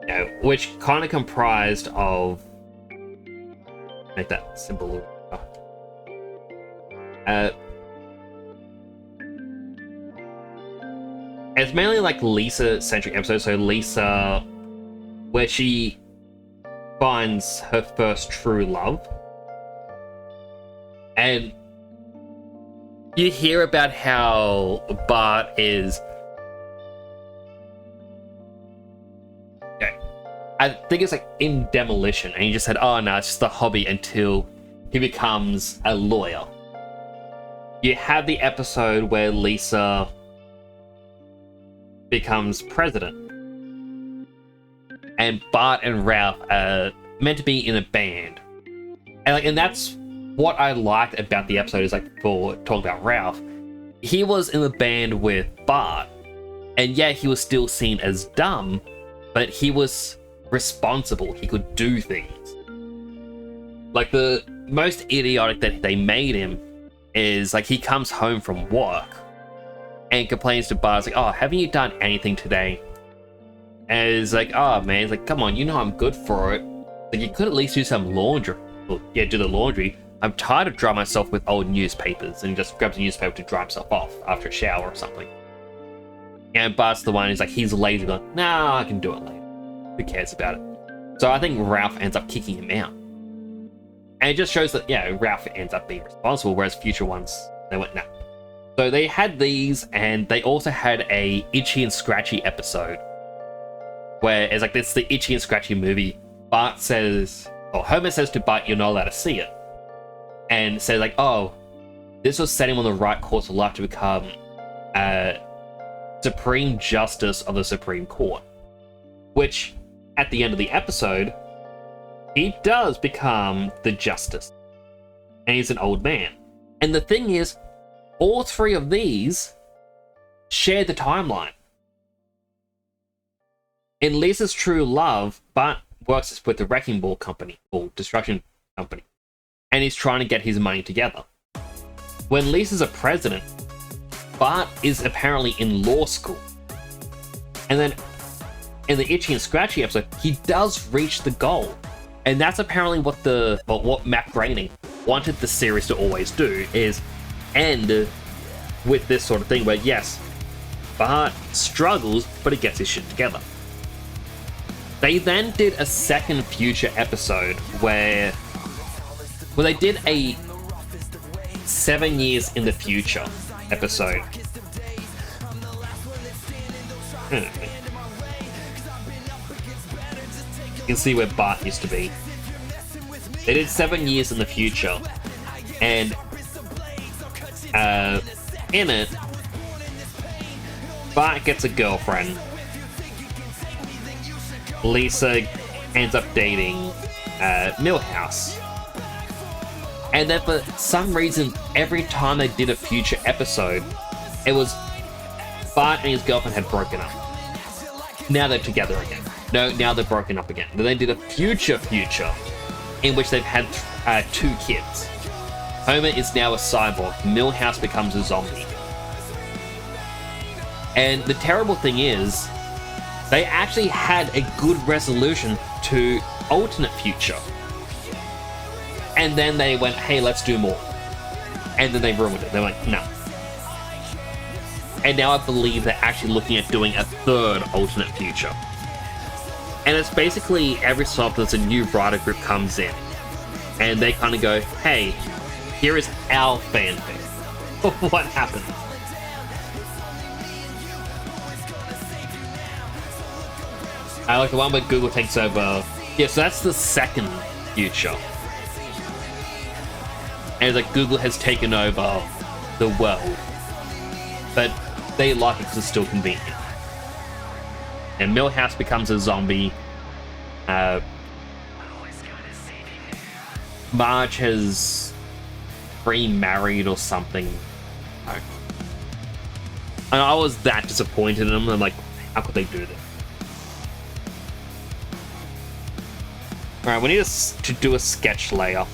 you know, which kind of comprised of, make that symbol. It's mainly like Lisa-centric episodes. So Lisa, where she finds her first true love, and you hear about how Bart is. I think it's like in demolition, and he just said, oh no, it's just a hobby until he becomes a lawyer. You have the episode where Lisa becomes president, and Bart and Ralph are meant to be in a band, and that's what I liked about the episode is, like, for talking about Ralph, he was in the band with Bart, and yeah, he was still seen as dumb, but he was responsible. He could do things. Like, the most idiotic that they made him is, like, he comes home from work and complains to Bart, like, oh, haven't you done anything today? And it's like, oh man, it's like, come on, you know I'm good for it. Like, you could at least do some laundry. Well, yeah, do the laundry. I'm tired of drying myself with old newspapers, and he just grabs a newspaper to dry himself off after a shower or something. And Bart's the one who's like, he's lazy, like, nah, I can do it later. Who cares about it? So I think Ralph ends up kicking him out. And it just shows that, yeah, Ralph ends up being responsible, whereas future ones, they went, nah. So they had these, and they also had a Itchy and Scratchy episode, where it's like, it's the Itchy and Scratchy movie. Bart says, or Homer says to Bart, you're not allowed to see it. And says, like, oh, this was setting him on the right course of life to become Supreme Justice of the Supreme Court. Which, at the end of the episode, he does become the Justice. And he's an old man. And the thing is, all three of these share the timeline. In Lisa's True Love, Bart works with the Wrecking Ball Company, or Destruction Company, and he's trying to get his money together. When Lisa's a president, Bart is apparently in law school. And then in the Itchy and Scratchy episode, he does reach the goal. And that's apparently what Matt Groening wanted the series to always do, is end with this sort of thing where, yes, Bart struggles, but he gets his shit together. They then did a second future episode where they did a 7 years in the future episode. You can see where Bart used to be. They did 7 years in the future, and in it, Bart gets a girlfriend. Lisa ends up dating Milhouse. And then for some reason, every time they did a future episode, it was Bart and his girlfriend had broken up. Now they're together again. No, now they're broken up again. Then they did a future in which they've had 2 kids. Homer is now a cyborg. Milhouse becomes a zombie. And the terrible thing is, they actually had a good resolution to alternate future. And then they went, hey, let's do more. And then they ruined it. They're like, no. And now I believe they're actually looking at doing a 3rd alternate future. And it's basically every so often a new writer group comes in. And they kind of go, hey, here is our fanfic of what happened. I like the one where Google takes over. Yeah, so that's the 2nd future. And it's like Google has taken over the world. But they like it because it's still convenient. And Milhouse becomes a zombie. Marge has remarried or something. And I was that disappointed in them. I'm like, how could they do this? Alright, we need to do a sketch layer.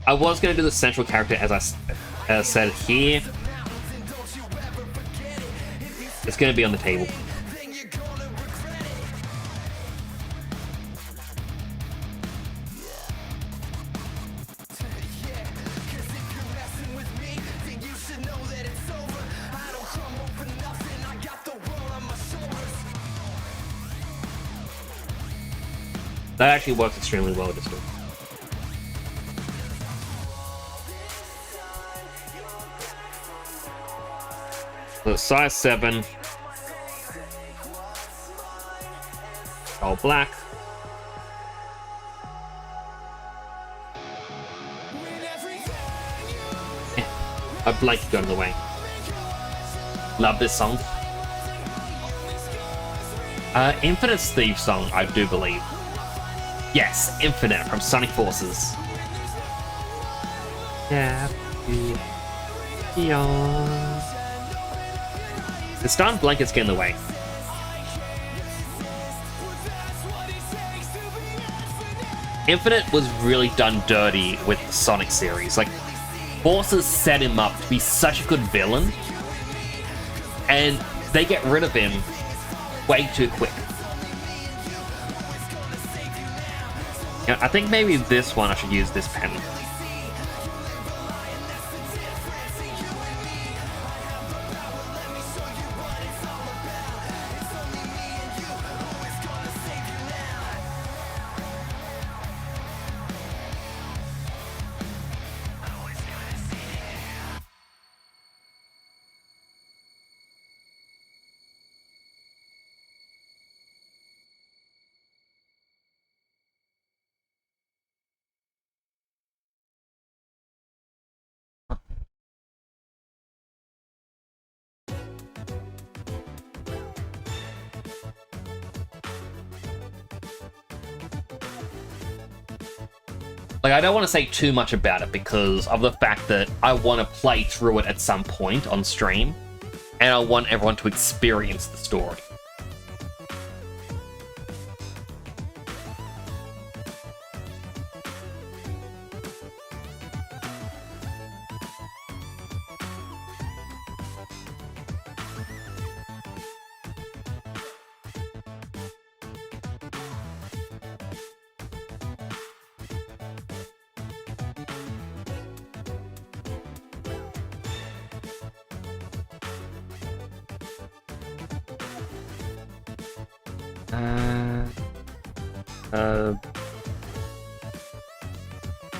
I was going to do the central character as I said here. It's going to be on the table. That actually works extremely well this week. So size 7. All black. A blanket got in the way. Love this song. Infinite's theme song, I do believe. Yes, Infinite from Sonic Forces. Yeah. Yeah. The stun blankets get in the way. Infinite was really done dirty with the Sonic series. Like, Forces set him up to be such a good villain, and they get rid of him way too quick. You know, I think maybe this one I should use this pen. Like, I don't want to say too much about it because of the fact that I want to play through it at some point on stream, and I want everyone to experience the story.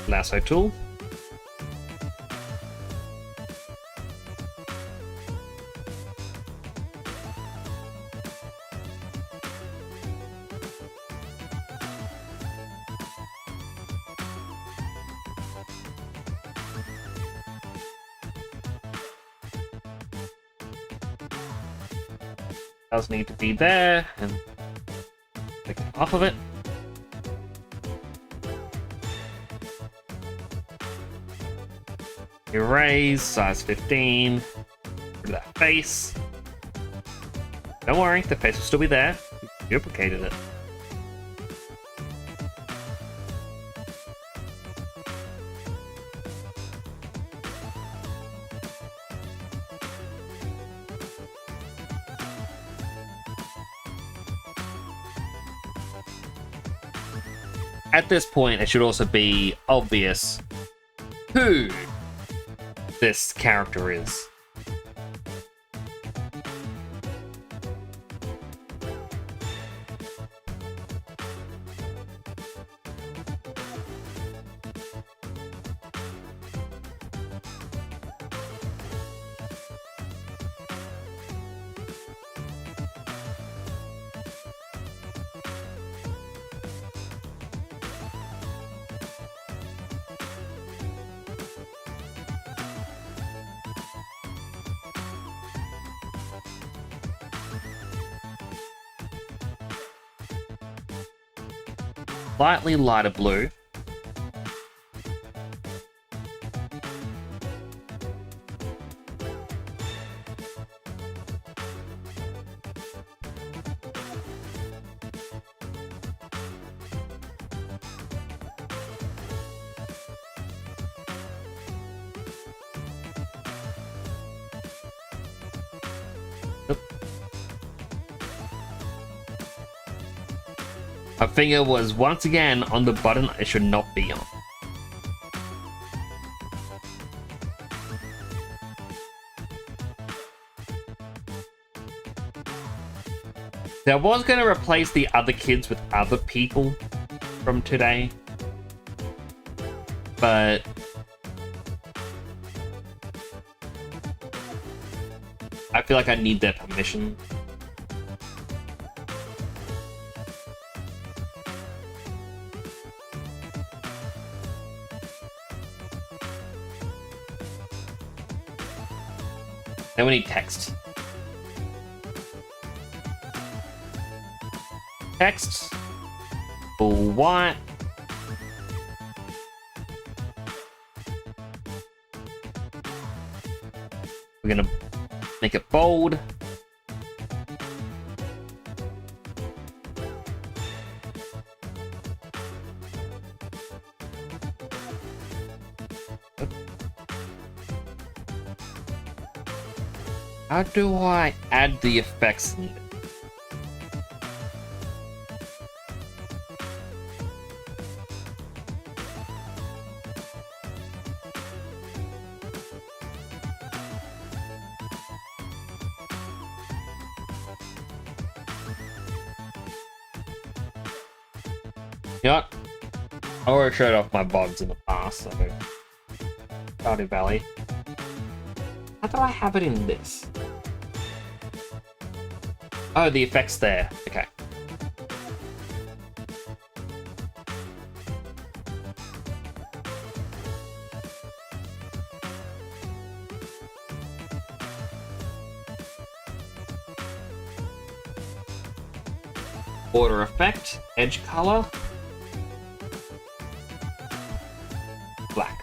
Lasso tool. Does need to be there, and take it off of it. Erase, size 15. Rid of that face. Don't worry, the face will still be there. We duplicated it. At this point, it should also be obvious who this character is. Slightly lighter blue. My finger was once again on the button it should not be on. I was going to replace the other kids with other people from today, but I feel like I need their permission. Then we need text. Text. Full white. We're gonna make it bold. How do I add the effects in it? You know what? I already showed off my bods in the past, so Stardew Valley. How do I have it in this? Oh, the effects there. Okay. Border effect, edge color, black.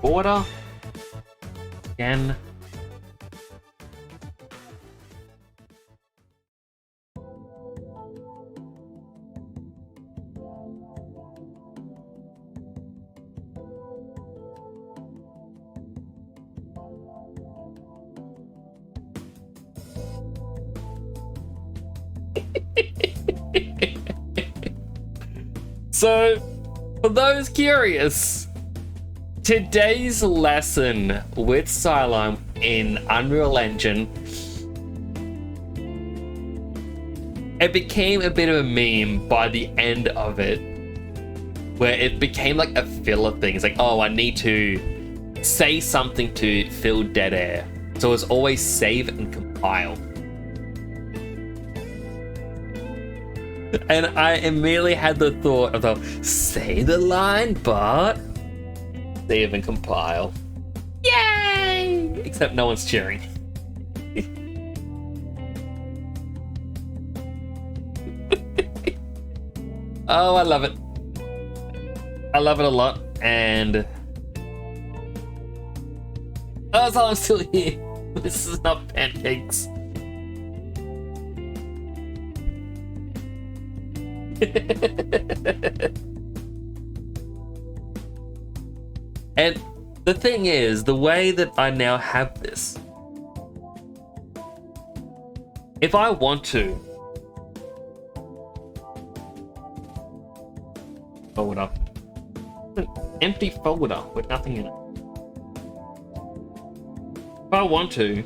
Border again. So, for those curious, today's lesson with Cylime in Unreal Engine, it became a bit of a meme by the end of it, where it became like a filler thing. It's like, oh, I need to say something to fill dead air. So it's always save and compile. And I immediately had the thought of the say the line, but save and compile. Yay! Except no one's cheering. Oh, I love it. I love it a lot, and oh, so I'm still here. This is not pancakes. And the thing is, the way that I now have this, if I want to, folder, an empty folder with nothing in it. If I want to,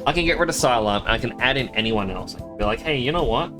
I can get rid of Cylime and I can add in anyone else. I can be like, hey, you know what?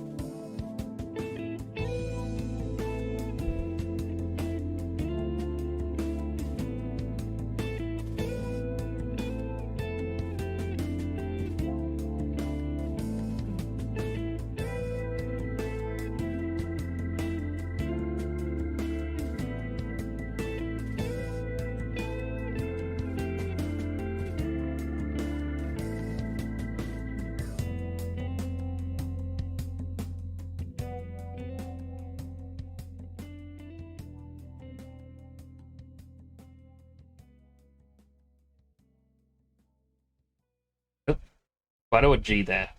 Why do a G there?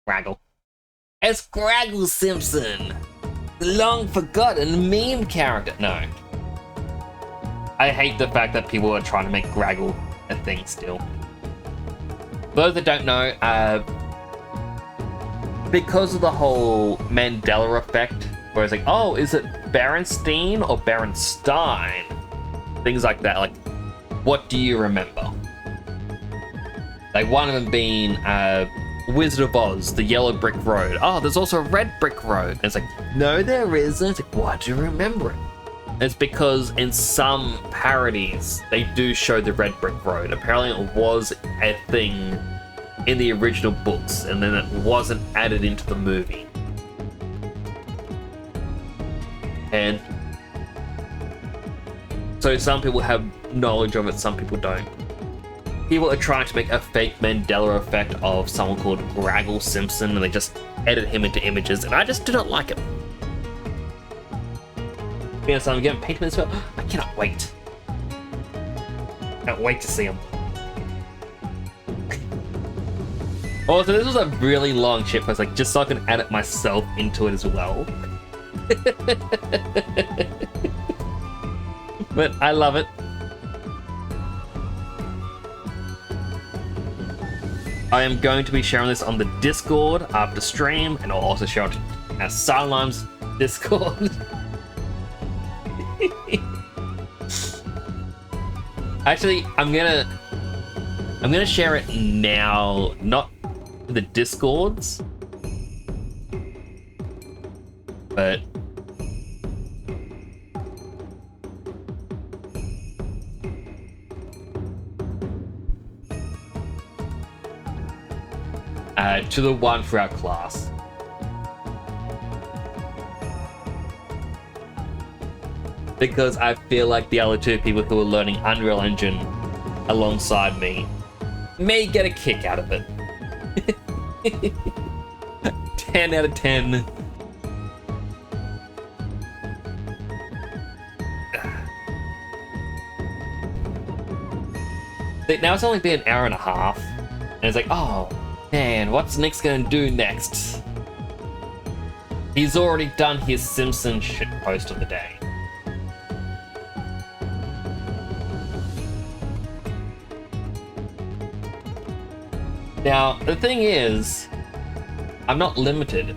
Graggle. It's Graggle Simpson, the long forgotten meme character. No. I hate the fact that people are trying to make Graggle a thing still. For those that don't know, because of the whole Mandela effect, where it's like, oh, is it Berenstein or Berenstein? Things like that, like, what do you remember? Like one of them being Wizard of Oz, the yellow brick road. Oh, there's also a red brick road. And it's like, no, there isn't. It's like, why do you remember it? And it's because in some parodies, they do show the red brick road. Apparently it was a thing in the original books, and then it wasn't added into the movie. And so some people have knowledge of it, some people don't. People are trying to make a fake Mandela effect of someone called Raggle Simpson, and they just edit him into images, and I just do not like it. Yeah, so I'm getting painted as well. I cannot wait. Can't wait to see him. Also, this was a really long shitpost, like just so I can edit myself into it as well. But I love it. I am going to be sharing this on the Discord after stream, and I'll also share it as Silentlime's Discord. Actually, I'm gonna share it now, not the Discords, but to the one for our class. Because I feel like the other two people who are learning Unreal Engine alongside me may get a kick out of it. 10 out of 10. Now it's only been an hour and a half, and it's like, oh man, what's Nick's gonna do next? He's already done his Simpsons shitpost of the day. Now, the thing is, I'm not limited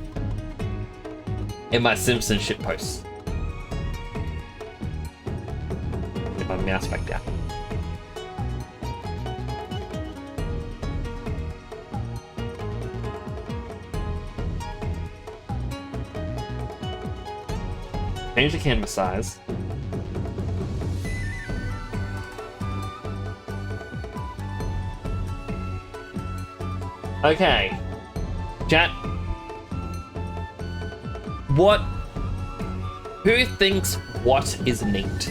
in my Simpsons shitposts. Get my mouse back down. Change the canvas size. Okay, chat. Who thinks what is neat?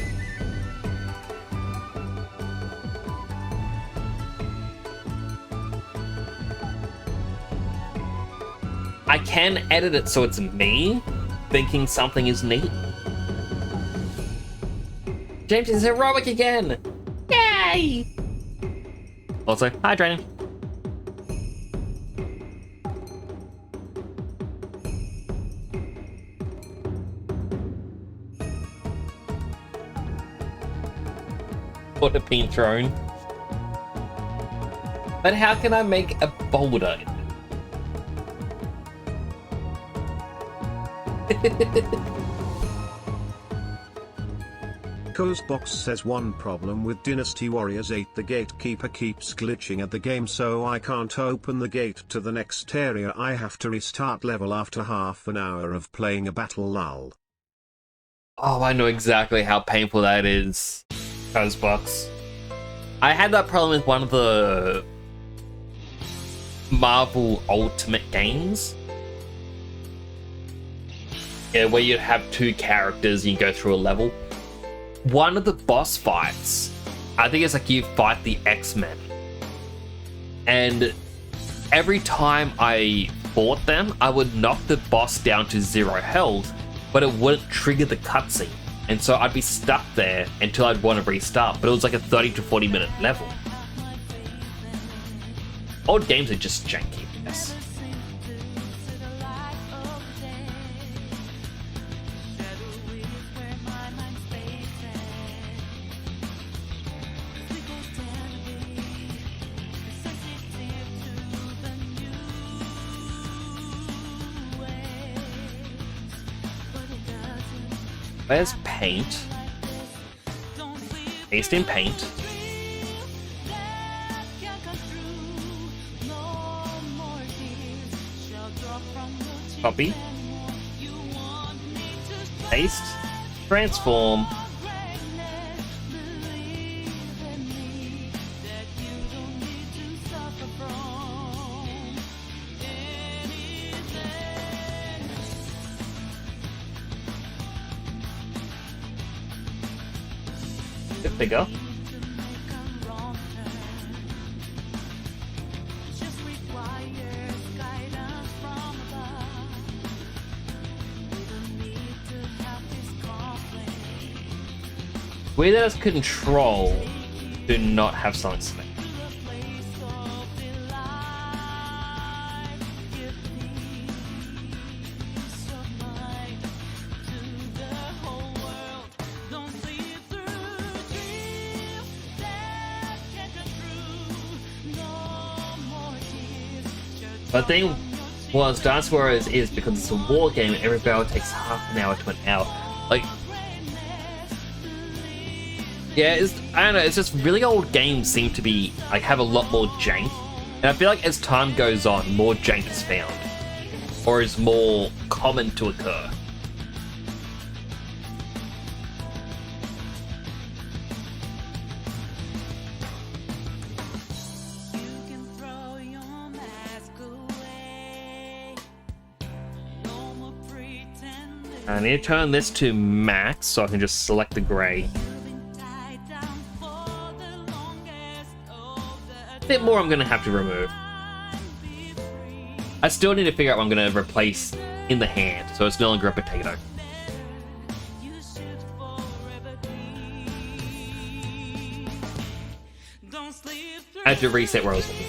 I can edit it so it's me thinking something is neat. James is heroic again! Yay! Also, hydrating. What a pin thrown. But how can I make a boulder? Cozebox says one problem with Dynasty Warriors 8, the gatekeeper keeps glitching at the game, so I can't open the gate to the next area. I have to restart level after half an hour of playing a battle lull. Oh, I know exactly how painful that is, Cozebox. I had that problem with one of the Marvel Ultimate games. Yeah, where you'd have two characters and you go through a level. One of the boss fights, I think it's like you fight the X-Men. And every time I fought them, I would knock the boss down to 0 health, but it wouldn't trigger the cutscene. And so I'd be stuck there until I'd want to restart, but it was like a 30 to 40 minute level. Old games are just janky, yes. Where's paint? Paste in paint. Copy. Paste. Transform. Bit bigger. Without control, do not have something select. But the thing was, Dance Warriors is because it's a war game, every battle takes half an hour to an hour. Like, yeah, I don't know, it's just really old games seem to be, like, have a lot more jank. And I feel like as time goes on, more jank is found. Or is more common to occur. I need to turn this to max so I can just select the grey. A bit more I'm going to have to remove. I still need to figure out what I'm going to replace in the hand so it's no longer a potato. I had to reset where I was looking.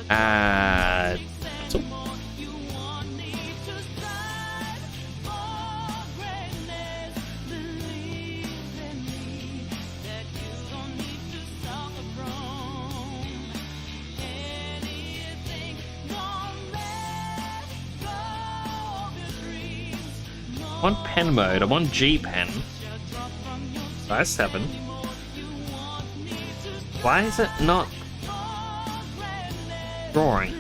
Cancel. I'm on pen mode, I'm on G pen. Size 7. Why is it not drawing?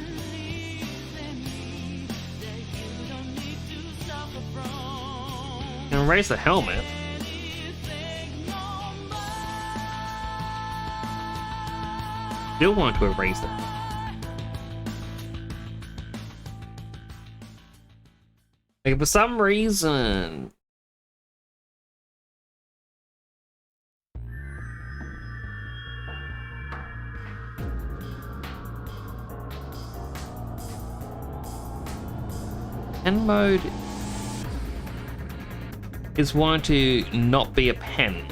Can raise the helmet. Still want to erase it. Like, for some reason. Pen mode is wanting to not be a pen.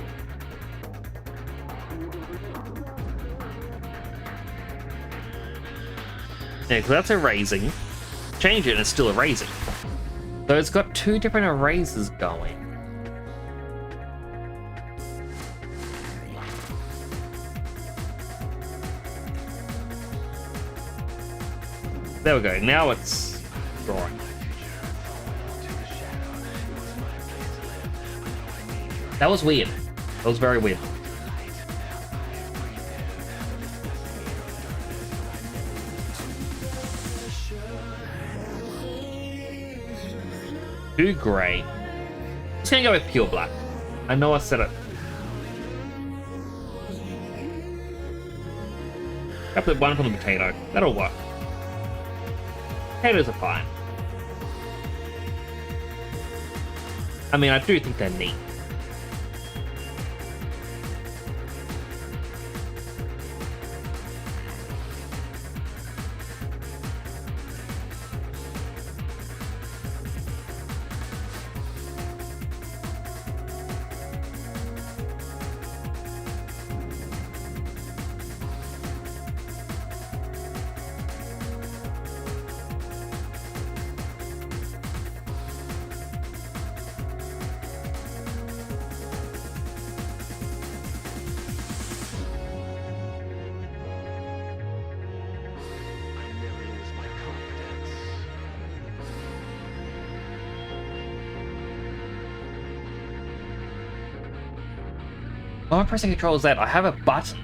Yeah, so that's erasing. Change it and it's still erasing. So it's got two different erasers going. There we go, now it's drawing. That was weird. That was very weird. Too grey. Just gonna go with pure black. I know I said it. Got the one from the potato. That'll work. Potatoes are fine. I mean, I do think they're neat. While I'm pressing Control Z, I have a button.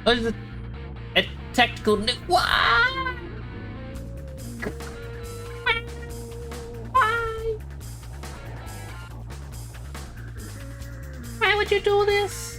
There's a tactical. Why? Why? Why would you do this?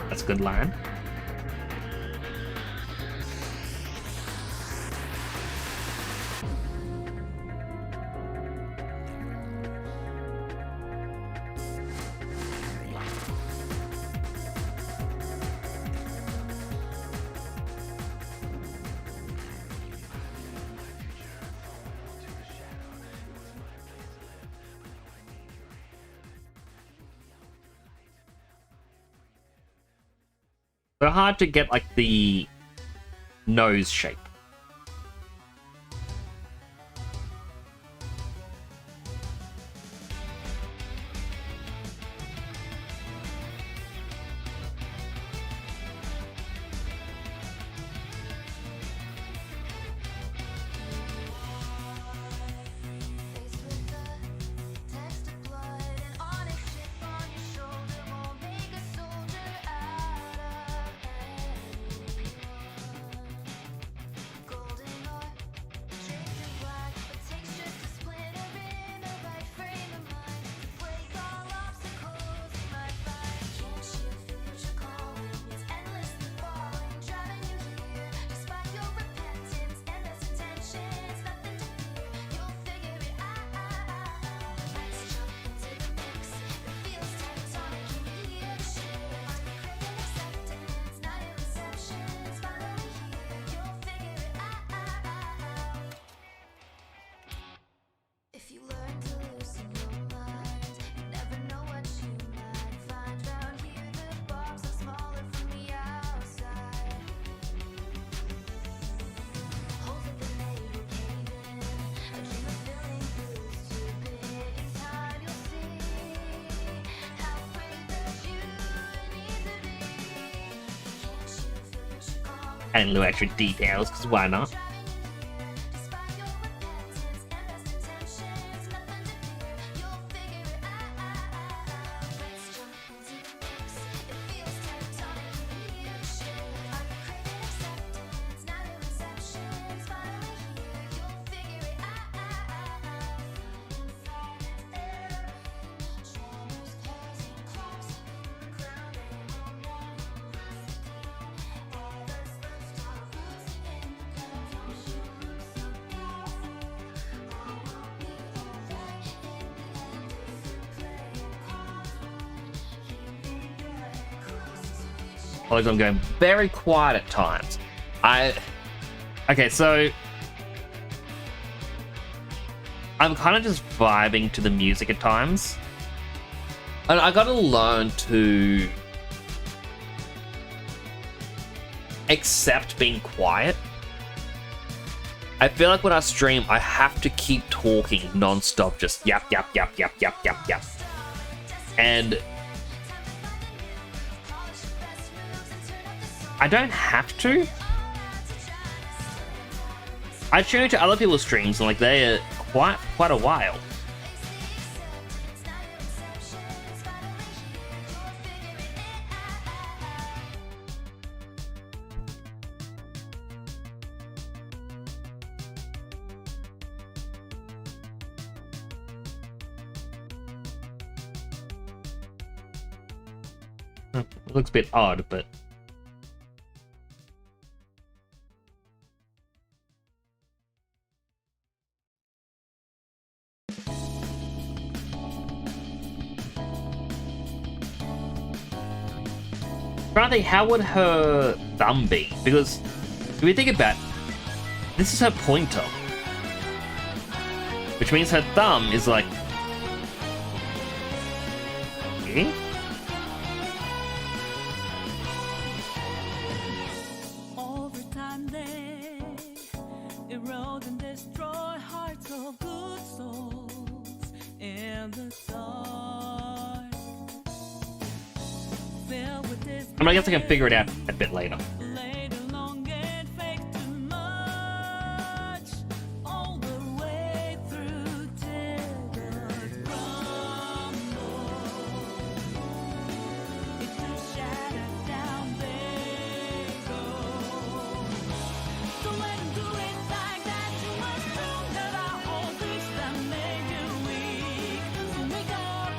That's a good line. But hard to get like the nose shape. Adding a little extra details, because why not? I'm going very quiet at times. Okay, so I'm kind of just vibing to the music at times. And I gotta learn to accept being quiet. I feel like when I stream, I have to keep talking non-stop, just yap, yap, yap, yap, yap, yap, yap. And I don't have to. I tune into other people's streams and like they're quite a while. It looks a bit odd, but trying to think, how would her thumb be? Because if we think about it, this is her pointer, which means her thumb is like, eh? Over time they erode and destroy hearts of good souls in the dark. Filled with this I mean, I guess I can figure it out a bit later. later long and fake too much, all the way through till the crumble. It just shattered down they go. Don't let them do it like that. You must know that I all things that made you weak. So wake up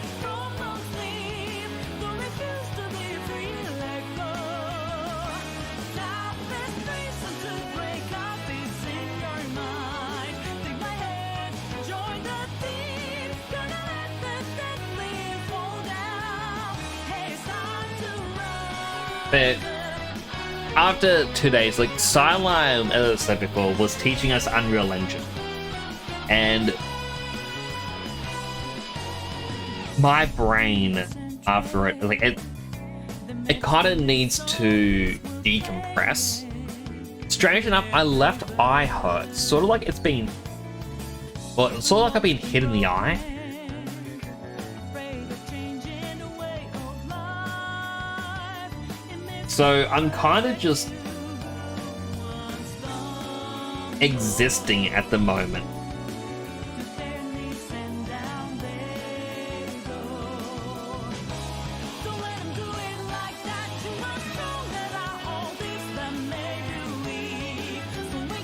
from sleep. Don't refuse to But after 2 days, like Sideline, as I said before, was teaching us Unreal Engine. And my brain after it, like it kind of needs to decompress. Strange enough, I left eye hurt, sort of like it's been, well, sort of like I've been hit in the eye. So I'm kind of just existing at the moment.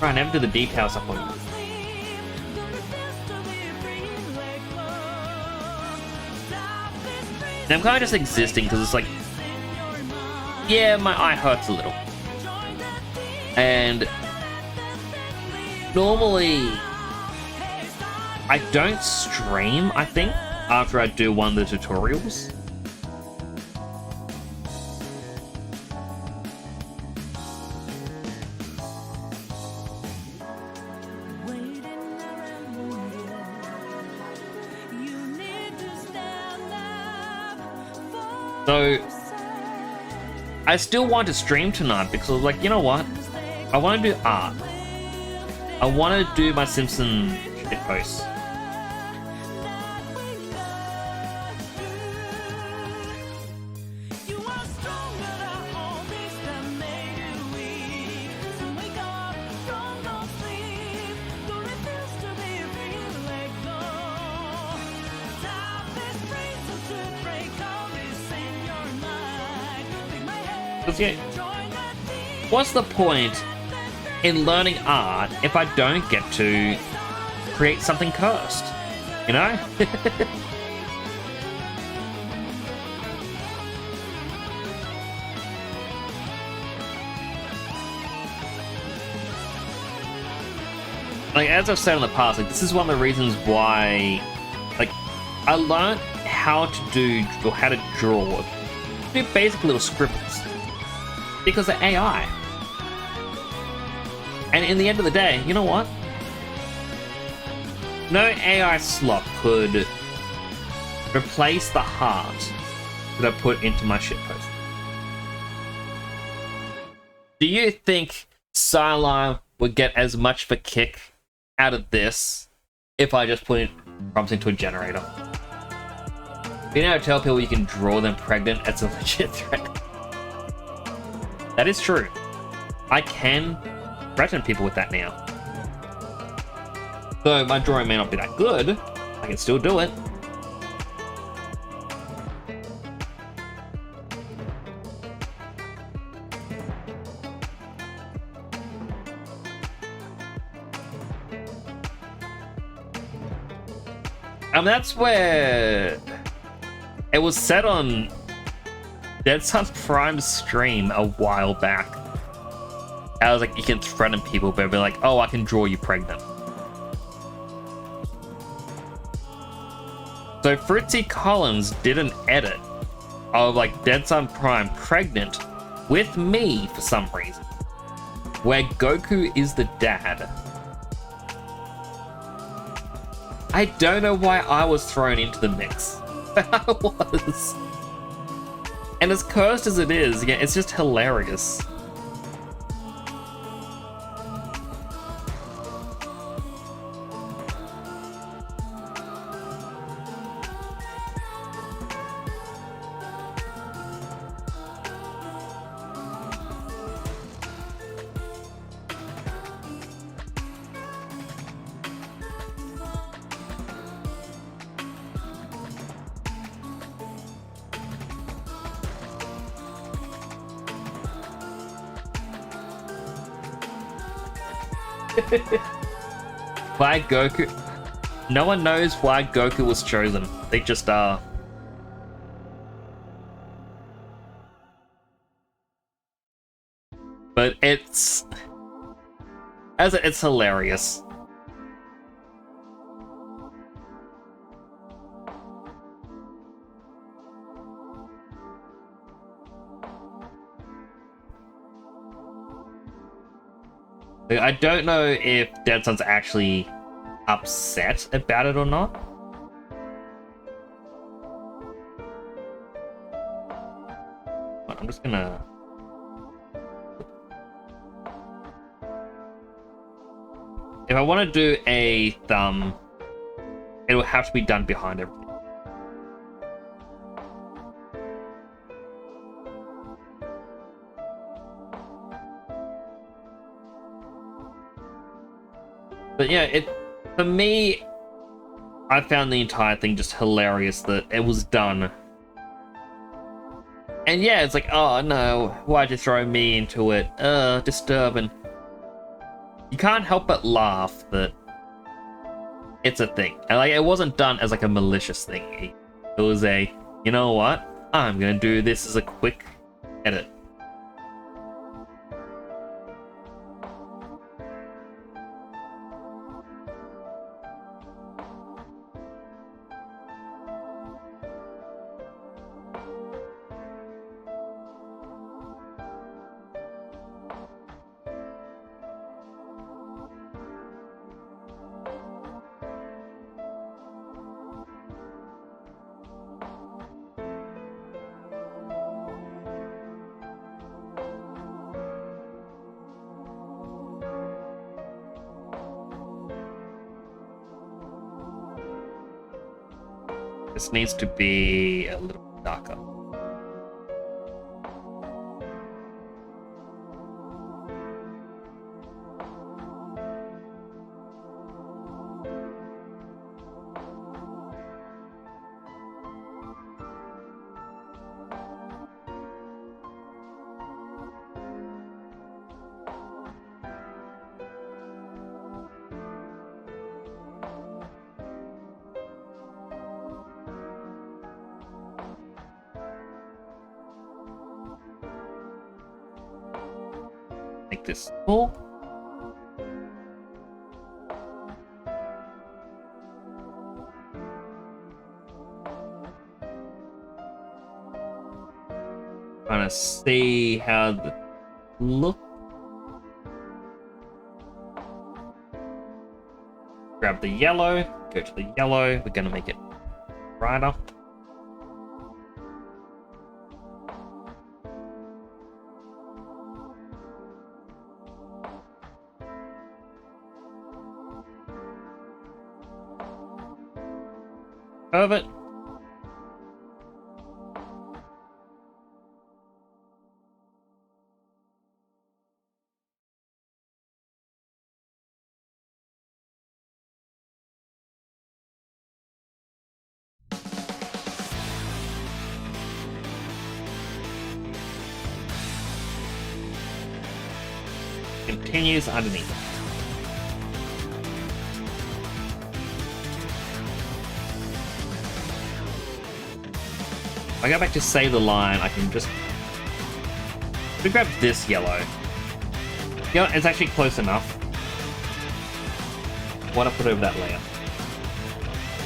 Right, I never do the details up on it. And I'm kind of just existing because it's like, yeah, my eye hurts a little. And normally I don't stream, I think, after I do one of the tutorials. So I still want to stream tonight because I was like, you know what? I want to do art. I want to do my Simpsons shitposts. Yeah, what's the point in learning art if I don't get to create something cursed? You know? Like, as I've said in the past, like, this is one of the reasons why, like, I learned how to do, or how to draw, do basic little scribbles. Because of AI. And in the end of the day, you know what? No AI slot could replace the heart that I put into my shitpost. Do you think Sideline would get as much of a kick out of this if I just put prompts into a generator? Being able to tell people you can draw them pregnant, it's a legit threat. That is true. I can threaten people with that now. Though my drawing may not be that good, I can still do it. And that's where it was said on Dead Sun's Prime stream a while back. I was like, you can threaten people, but be like, oh, I can draw you pregnant. So Fritzy Collins did an edit of like Dead Sun Prime pregnant with me for some reason, where Goku is the dad. I don't know why I was thrown into the mix. I was. And as cursed as it is, yeah, it's just hilarious. Why Goku? No one knows why Goku was chosen. They just are. But it's hilarious. Like, I don't know if Dead Sun's actually upset about it or not. But I'm just gonna... If I want to do a thumb, it will have to be done behind everything. But yeah, for me, I found the entire thing just hilarious that it was done. And yeah, it's like, oh no, why'd you throw me into it? Disturbing. You can't help but laugh that it's a thing. And like, it wasn't done as like a malicious thing. It was a, you know what? I'm gonna do this as a quick edit. This needs to be a little darker. Make this full. Trying to see how the look. Grab the yellow, go to the yellow. We're gonna make it brighter. Of it. Continues underneath. If I go back to save the line, I can just grab this yellow. Yeah, it's actually close enough. Why not put over that layer?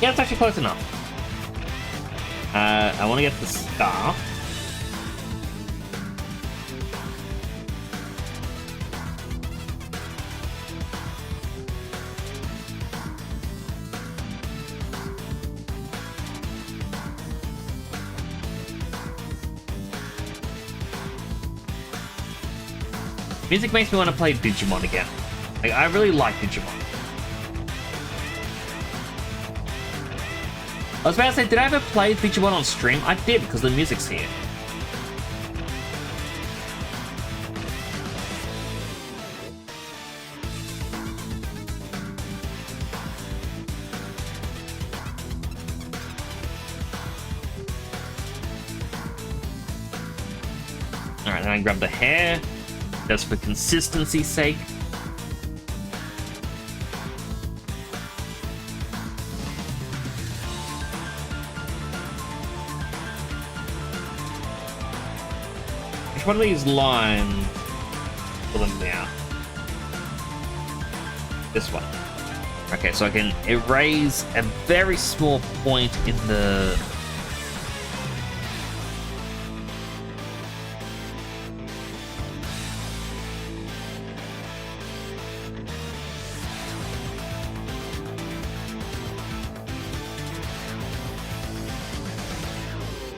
Yeah, it's actually close enough. I want to get the star. Music makes me want to play Digimon again. Like, I really like Digimon. I was about to say, did I ever play Digimon on stream? I did, because the music's here. Alright, then I grab the hair. Just for consistency's sake. Which one of these lines for them now? This one. Okay, so I can erase a very small point in the...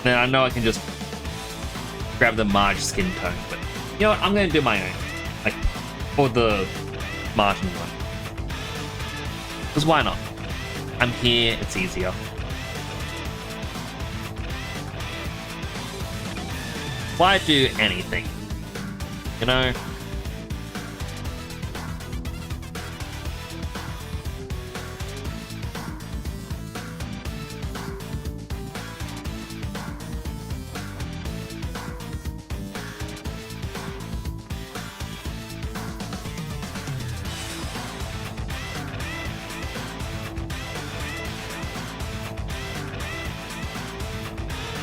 Then I know I can just grab the Marge skin tone, but you know what? I'm gonna do my own, like for the Martian one. Because why not? I'm here. It's easier. Why do anything? You know?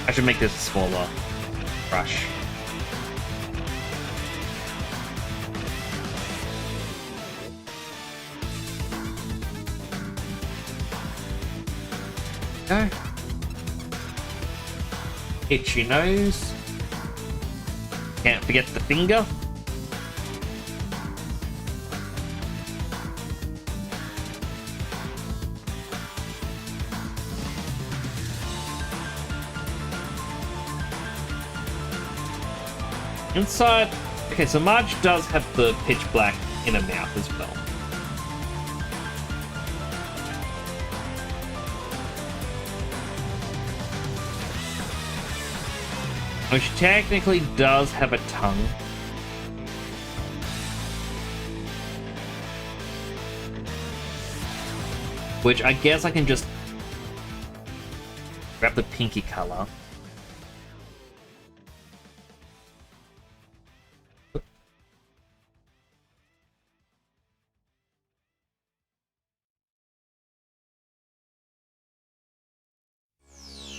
I should make this a smaller brush. Go. Itchy nose. Can't forget the finger. Inside, okay, so Marge does have the pitch black inner mouth as well. Oh, she technically does have a tongue. Which I guess I can just grab the pinky color.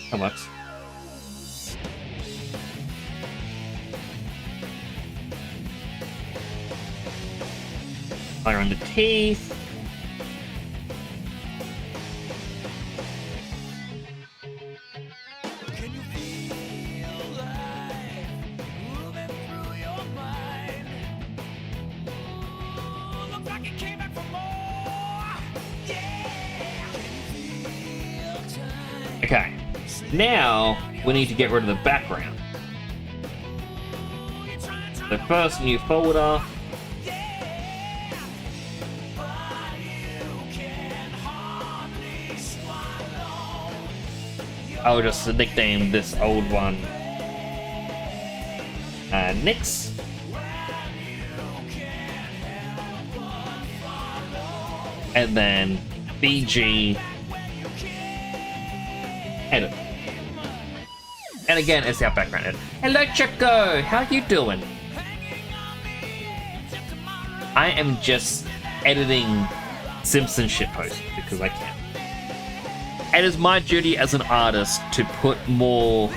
How much? Fire on the teeth. Can you feel life moving through your mind? Ooh, looks like it came back for more. Yeah. Can you feel time? Okay. Now we need to get rid of the background. So first, new folder. I'll just nickname this old one Nix. And then BG edit. And again, it's our background edit. Hello, Choco! How you doing? I am just editing Simpsons Shitposting because I can. It is my duty as an artist to put more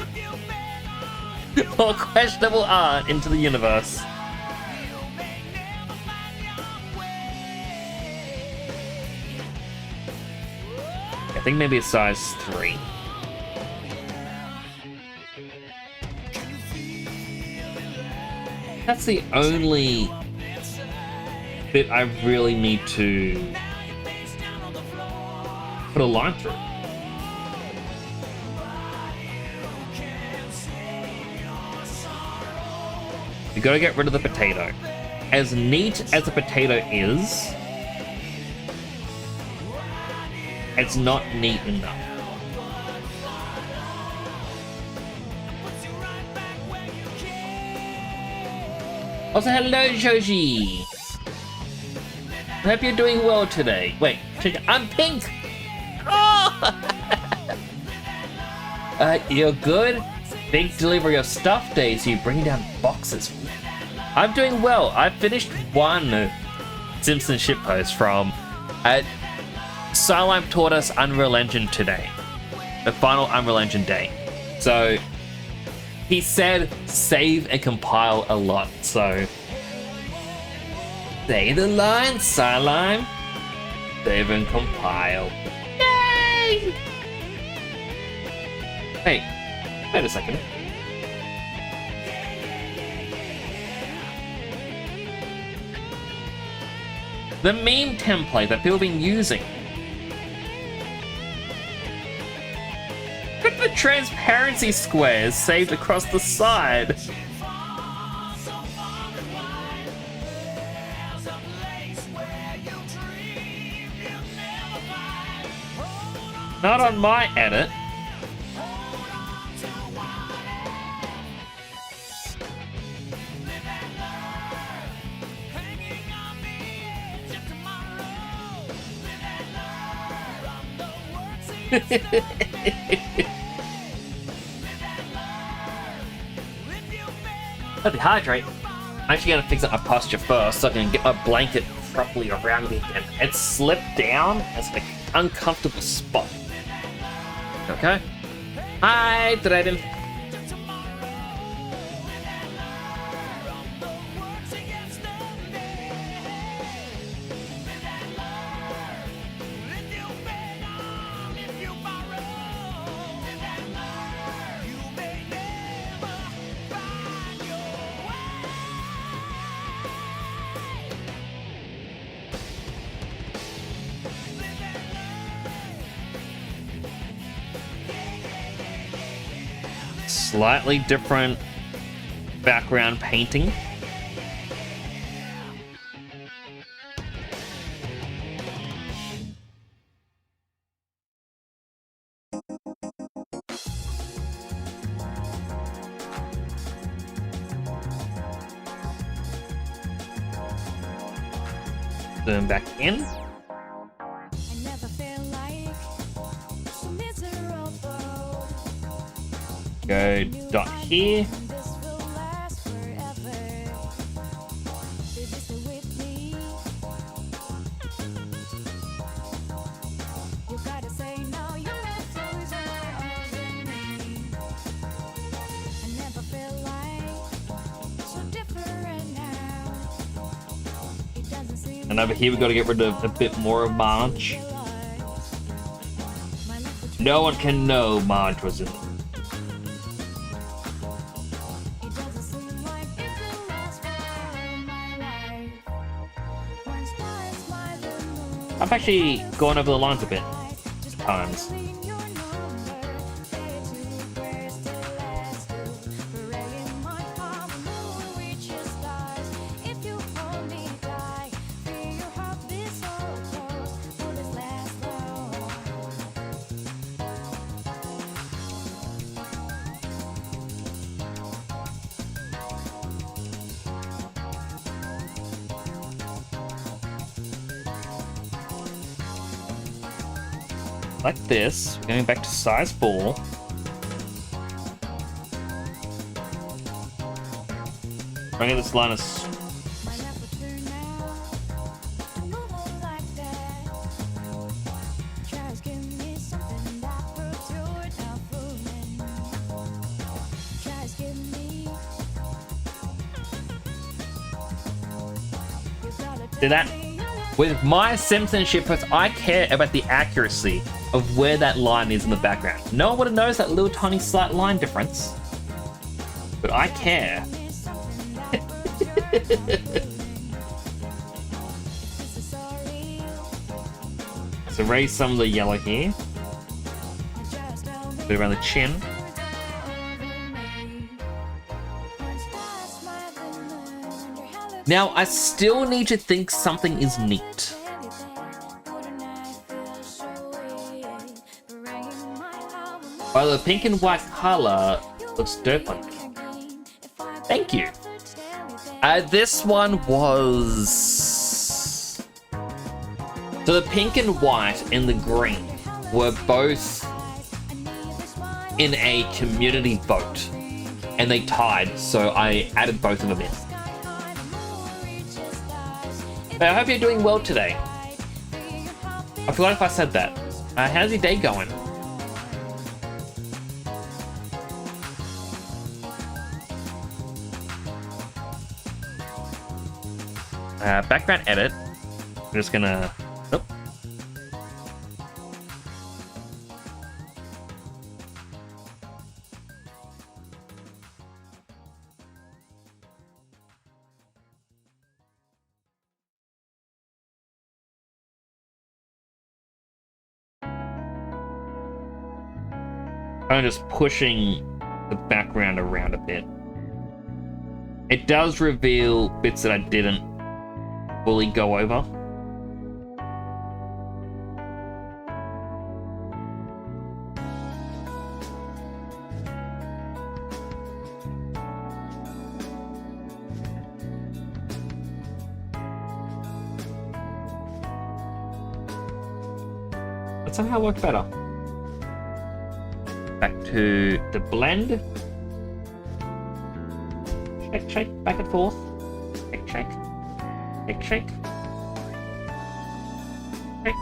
questionable art into the universe. I think maybe a size 3. That's the only bit I really need to put a line through. You gotta get rid of the potato. As neat as a potato is, it's not neat enough. Also, hello, Joji. I hope you're doing well today. Wait, I'm pink. Oh! You're good? Big delivery of stuff day, so you bring down boxes. I'm doing well. I finished one Simpsons shitpost from Silime taught us Unreal Engine today. The final Unreal Engine day. So he said save and compile a lot, so say the line, Silime. Save and compile. Yay! Hey. Wait a second. The meme template that people have been using. the transparency squares saved across the side. Not on my edit. Let me hydrate. I'm actually gonna fix up my posture first so I can get my blanket properly around me again. It slipped down as an uncomfortable spot. Okay. Hydrating. Slightly different background painting. Zoom back in. Go dot here. And over here we got to get rid of a bit more of Marge. No one can know Marge was in it. I've actually gone over the lines a bit at times. Like this, going back to size 4. Bring this line of see that? With my Simpsons shitpost, I care about the accuracy of where that line is in the background. No one would have noticed that little tiny slight line difference, but I care. So raise some of the yellow here. Bit around the chin. Now, I still need to think something is neat. While the pink and white color looks dope on me. Thank you. This one was... So the pink and white and the green were both in a community vote. And they tied, so I added both of them in. I hope you're doing well today. I forgot if I said that. How's your day going? Background edit. I'm just gonna... Nope. kind of just pushing the background around a bit. It does reveal bits that I didn't fully go over. That somehow worked better. Back to the blend. Shake, shake, back and forth. Shake, shake. Shake, shake. Shake.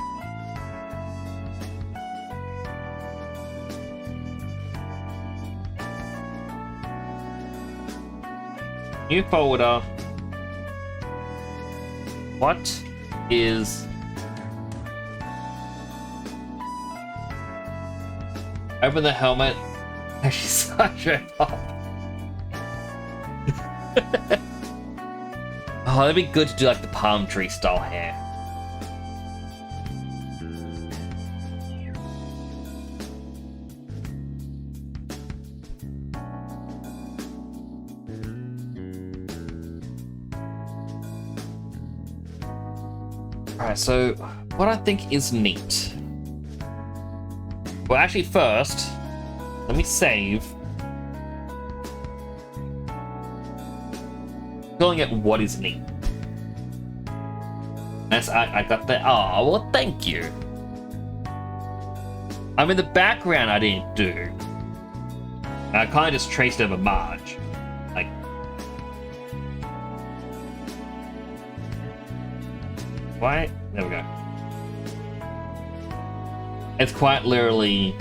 New folder. What is open the helmet? She's such a pop. Oh, that'd be good to do like the palm tree style hair. Alright, so what I think is neat. Well, actually, first, let me save. Calling it what is neat. That's I got that. Oh, well, thank you. I mean, the background I didn't do. I kind of just traced over Marge. Like, why? There we go. It's quite literally.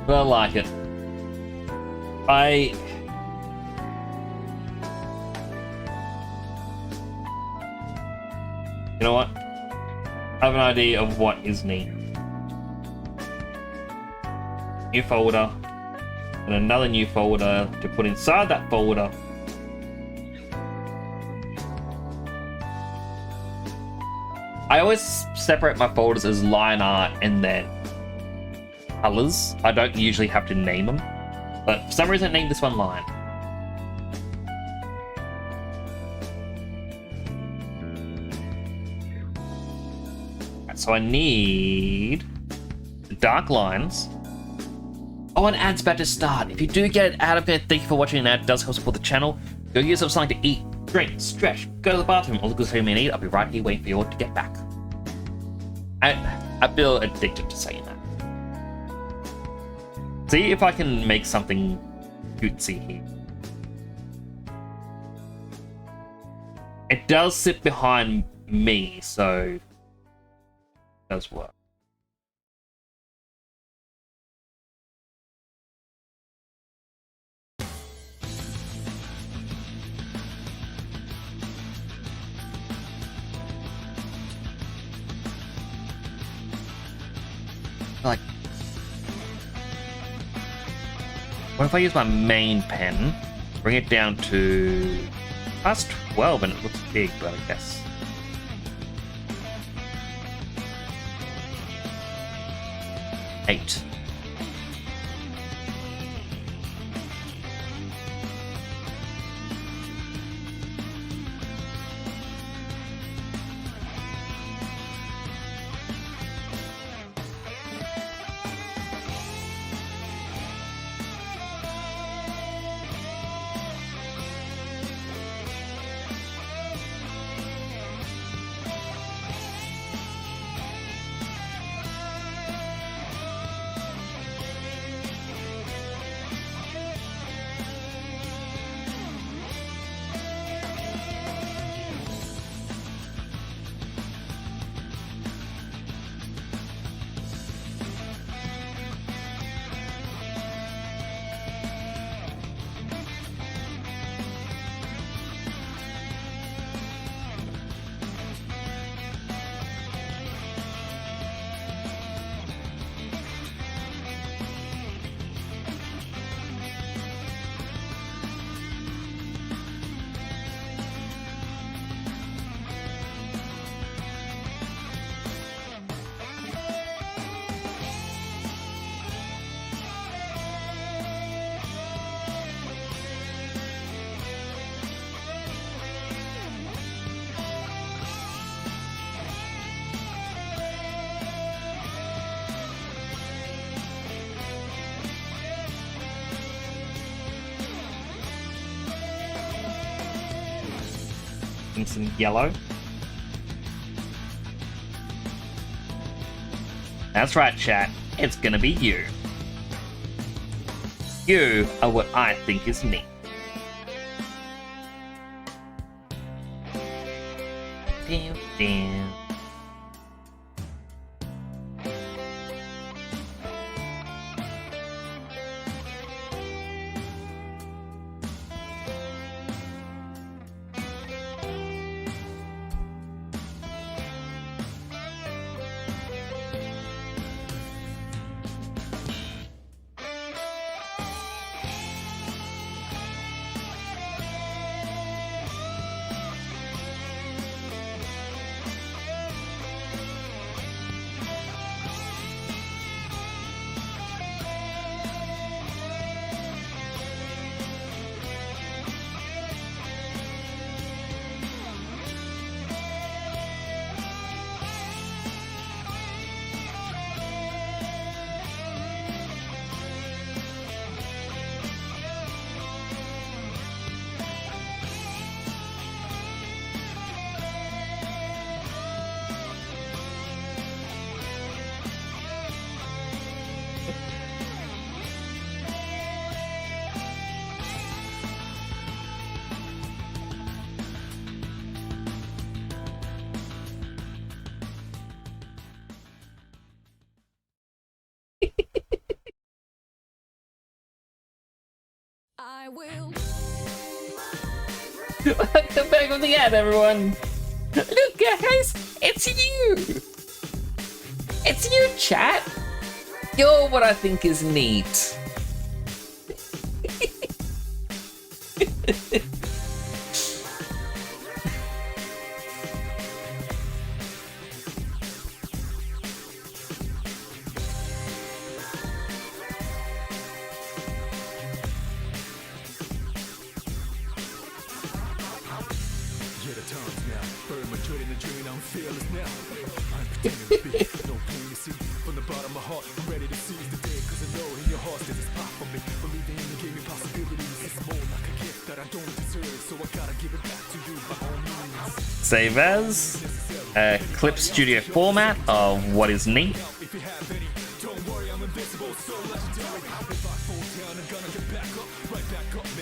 But I like it. You know what? I have an idea of what is neat. New folder. And another new folder to put inside that folder. I always separate my folders as line art and then colors. I don't usually have to name them, but for some reason I named this one line. So I need the dark lines. Oh, an ad's about to start. If you do get an ad up there, thank you for watching an ad. It does help support the channel. Go get yourself something to eat, drink, stretch, go to the bathroom, all the good things you need. I'll be right here waiting for you all to get back. I feel addicted to saying that. See if I can make something cutesy here. It does sit behind me, so it does work. Like, what if I use my main pen, bring it down to past 12 and it looks big, but I guess. Eight. getting some yellow. That's right, chat. It's gonna be you. You are what I think is neat. Damn, damn. I will. Welcome back from the ad, everyone. Look, guys, it's you. It's you, chat. You're what I think is neat. Save as clip studio format of what is neat.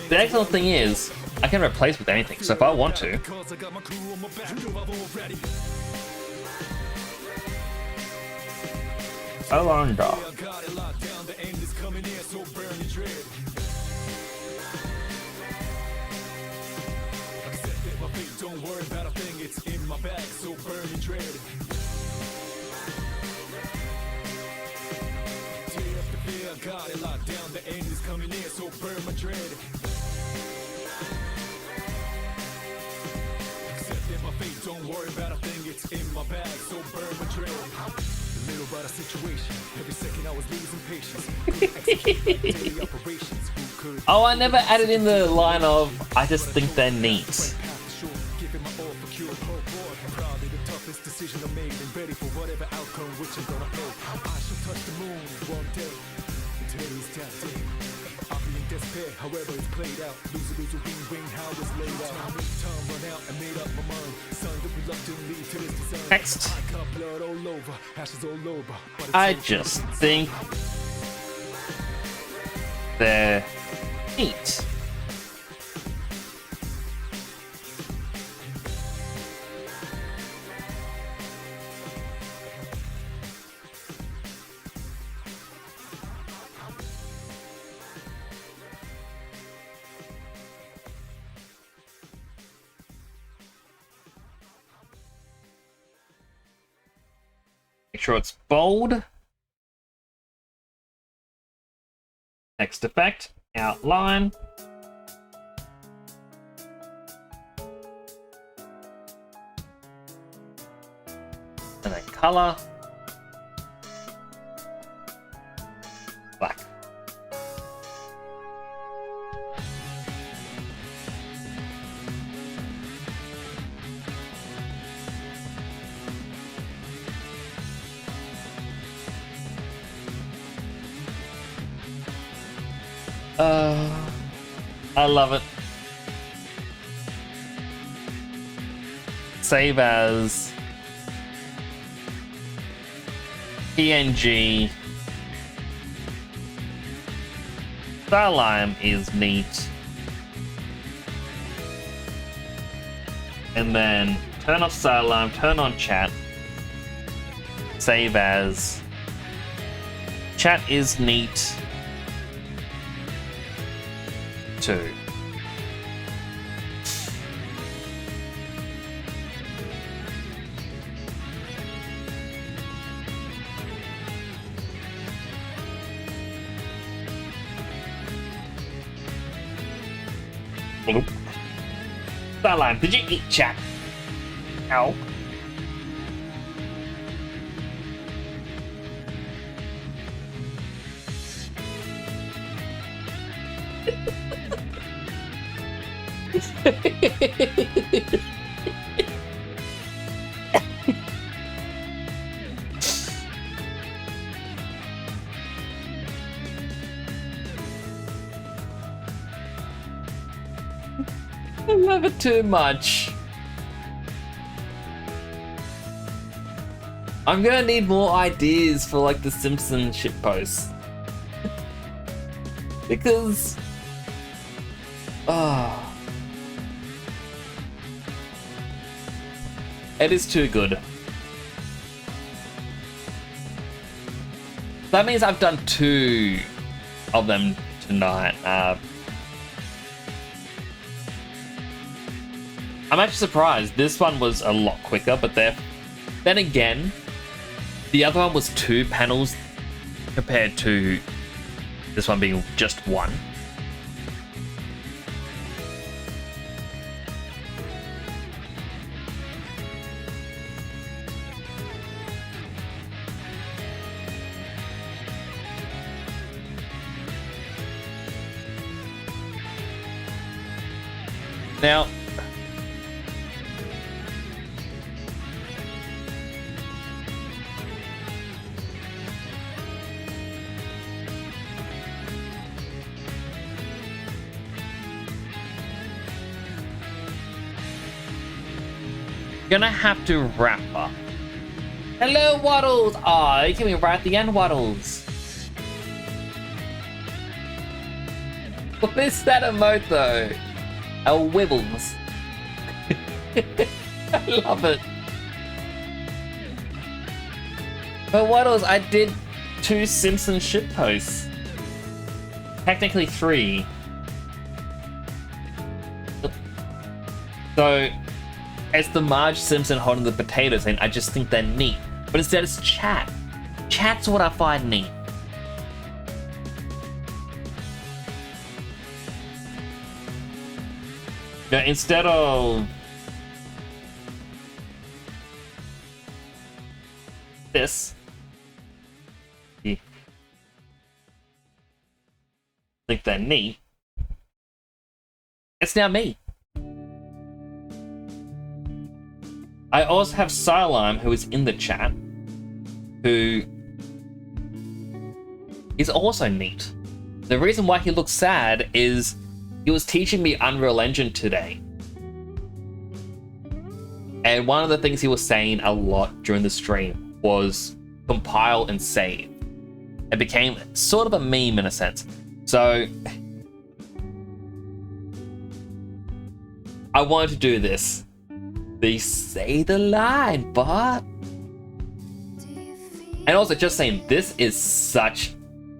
The excellent thing is, I can replace with anything, so if I want to. Alonda. Don't worry about a thing, it's in my bag, so burn your dread. Tear up the fear, I got it locked down, the end is coming near, so burn my dread. Accepting my fate, don't worry about a thing, it's in my bag, so burn my dread. A little about a situation, every second I was losing patience. Daily operations, who could... Oh, I never added in the line of, I just think they're neat. Probably the toughest decision I made and ready for whatever outcome which I'm gonna pay. I shall touch the moon one day, and today's that day. I'll be in despair, however it's played out. Lose a win, how it's laid out. Time run out and made up my mind. Son that reluctantly to this design. Next. I got blood all over, ashes all over. But it's I all just over. think they're neat. Make sure it's bold. Next effect, outline. And then color. Black. I love it. save as PNG. Starlime is neat. And then turn off Starlime, turn on chat. Save as. Chat is neat. 2. Starline, did you eat chat? Ow. I love it too much. I'm gonna need more ideas for like the Simpsons shitposts. Because it is too good. That means I've done 2 of them tonight. I'm actually surprised. This one was a lot quicker, but then again, the other one was 2 panels compared to this one being just 1. Now, gonna have to wrap up. Hello, Waddles! Aw, you came in right at the end, Waddles. What is that emote though? Oh, Wibbles. I love it. But Waddles, I did 2 Simpsons shitposts. Technically 3. So, it's the Marge Simpson holding the potatoes, and I just think they're neat. But instead it's chat. Chat's what I find neat. Now, instead of this, I think they're neat. It's now me. I also have Silime, who is in the chat, who is also neat. The reason why he looks sad is he was teaching me Unreal Engine today. And one of the things he was saying a lot during the stream was compile and save. It became sort of a meme in a sense. So I wanted to do this. They say the line, but... And also just saying, this is such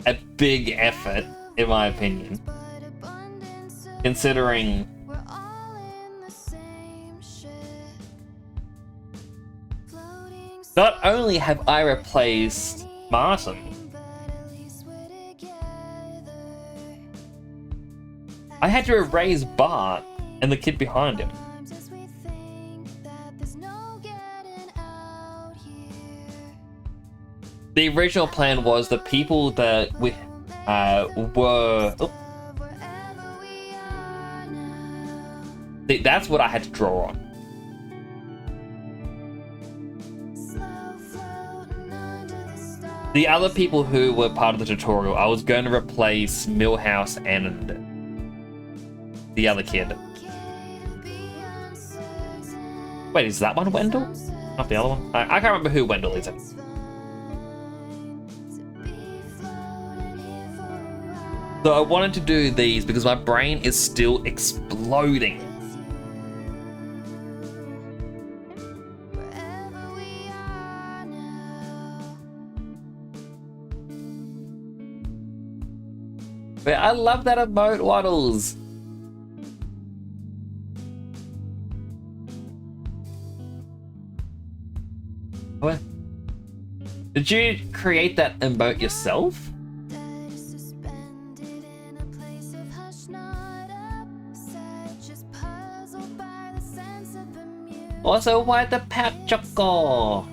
a big effort, in my opinion. Considering... Not only have I replaced Martin, I had to erase Bart and the kid behind him. The original plan was the people that we were... Oh. That's what I had to draw on. The other people who were part of the tutorial, I was going to replace Milhouse and the other kid. Wait, is that one Wendell? Not the other one? I can't remember who Wendell is. So I wanted to do these because my brain is still exploding. But I love that emote, Waddles. What? Did you create that emote yourself? Also, why the Pat Choco?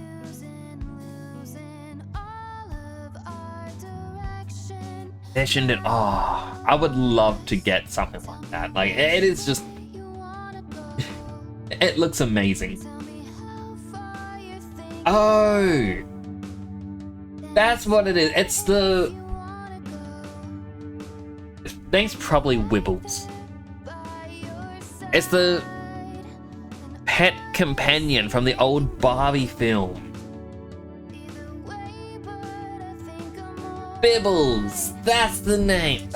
Mentioned it. Oh, I would love to get something like that. Like, it is just. It looks amazing. Oh, that's what it is. It's the. His name's probably Wibbles. It's the pet companion from the old Barbie film. Bibbles, that's the name.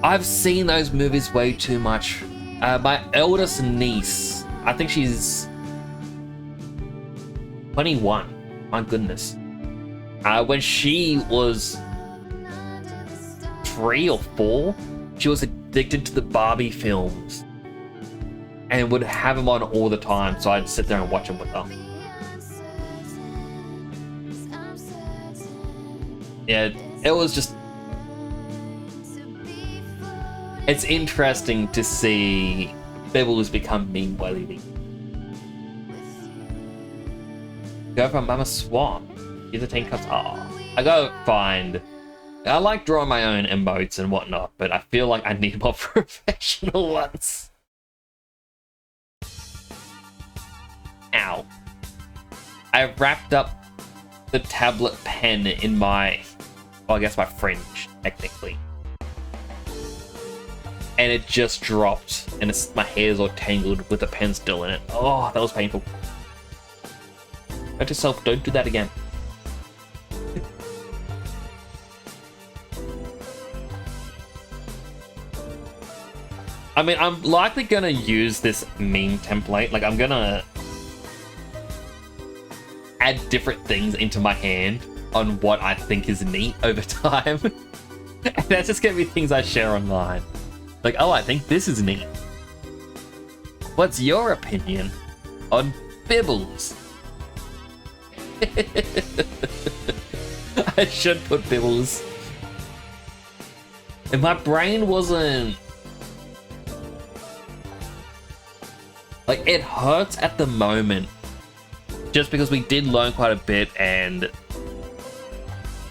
I've seen those movies way too much. My eldest niece, I think she's 21. My goodness. When she was 3 or 4, she was addicted to the Barbie films and would have them on all the time, so I'd sit there and watch them with her. Yeah, it was just... It's interesting to see Bibbles become meme worthy. Go for Mama Swan. Use the 10 cups. Oh, I gotta find... I like drawing my own emotes and whatnot, but I feel like I need more professional ones. Ow. I wrapped up the tablet pen in my... well, I guess my fringe, technically. And it just dropped, and my hair's all tangled with the pen still in it. Oh, that was painful. Note to self, don't do that again. I mean, I'm likely gonna use this meme template. Like, I'm gonna add different things into my hand on what I think is neat over time. And that's just gonna be things I share online. Like, oh, I think this is neat. What's your opinion on Bibbles? I should put Bibbles. If my brain wasn't... like, it hurts at the moment. Just because we did learn quite a bit, and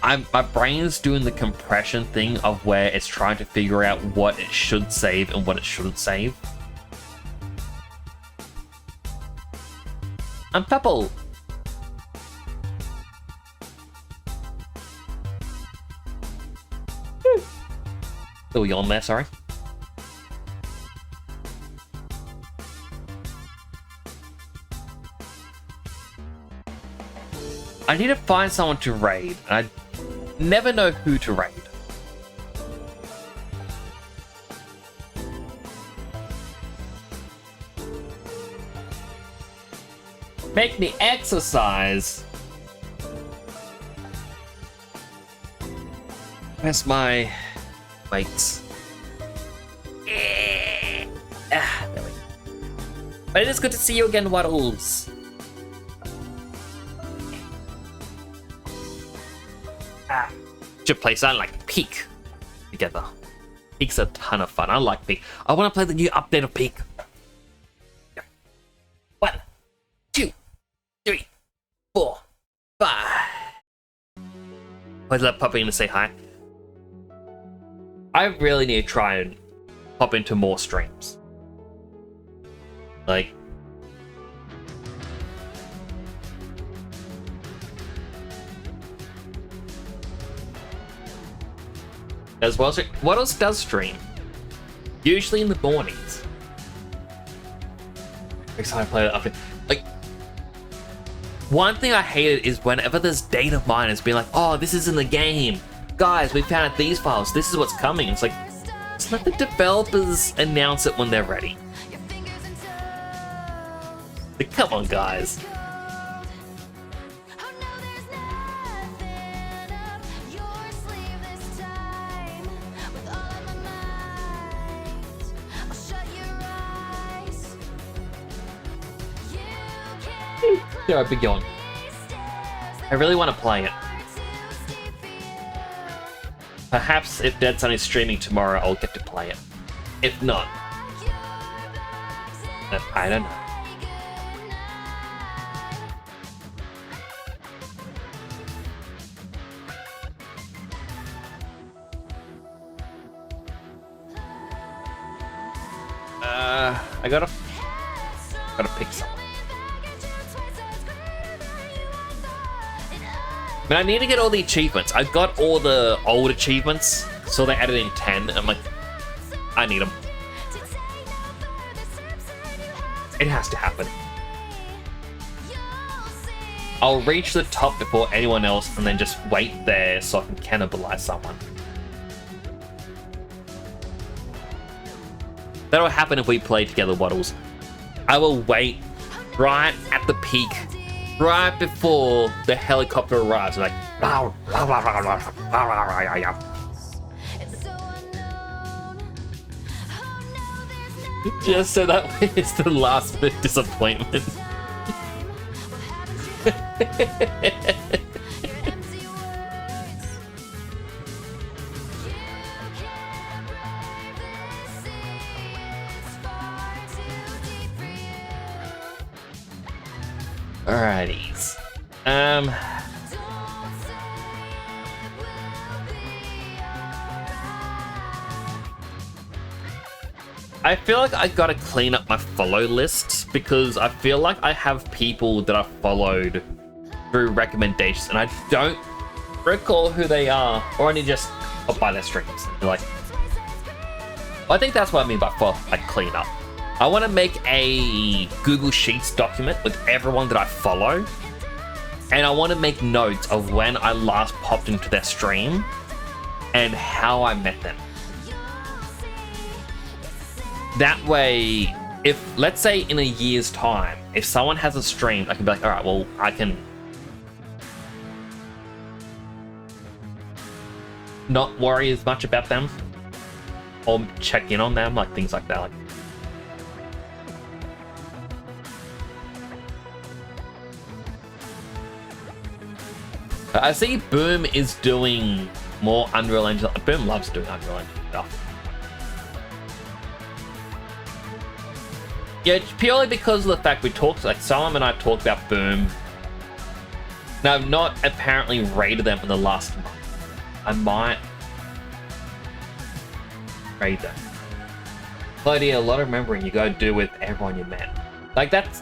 my brain's doing the compression thing of where it's trying to figure out what it should save and what it shouldn't save. I'm purple. Little yawn there, sorry. I need to find someone to raid, and I never know who to raid. Make me exercise. Where's my weights? There we go. But it is good to see you again, Waddles. Should play something like Peak together. Peak's a ton of fun. I like Peak. I want to play the new update of Peak. 1, 2, 3, 4, 5. Where's that popping in to say hi? I really need to try and pop into more streams. Like, as well, what else does stream? Usually in the mornings. excited to play that update. Like, one thing I hated is whenever there's data miners being like, oh, this is in the game. Guys, we found out these files. This is what's coming. It's like, just let the developers announce it when they're ready. Like, come on, guys. There, I've been going. I really want to play it. Perhaps if Dead Sun is streaming tomorrow, I'll get to play it. If not, I don't know. I gotta pick someone. I mean, I need to get all the achievements. I've got all the old achievements, so they added in 10. I'm like, I need them. It has to happen. I'll reach the top before anyone else and then just wait there so I can cannibalize someone. That'll happen if we play together, Waddles. I will wait right at the peak, right before the helicopter arrives. Like, just so that way it's the last bit of disappointment. Alrighties. I feel like I gotta clean up my follow list because I feel like I have people that I followed through recommendations and I don't recall who they are, or I need to just hop by their streams and be like, I think that's what I mean by clean up. I want to make a Google Sheets document with everyone that I follow, and I want to make notes of when I last popped into their stream and how I met them. That way, if, let's say in a year's time, if someone has a stream, I can be like, all right, well, I can not worry as much about them or check in on them, like things like that. Like, I see Boom is doing more Unreal Engine. Boom loves doing Unreal Engine stuff. Yeah, purely because of the fact we talked, like Salam and I talked about Boom. Now, I've not apparently raided them in the last month. I might raid them. But yeah, a lot of remembering you gotta do with everyone you met. Like that's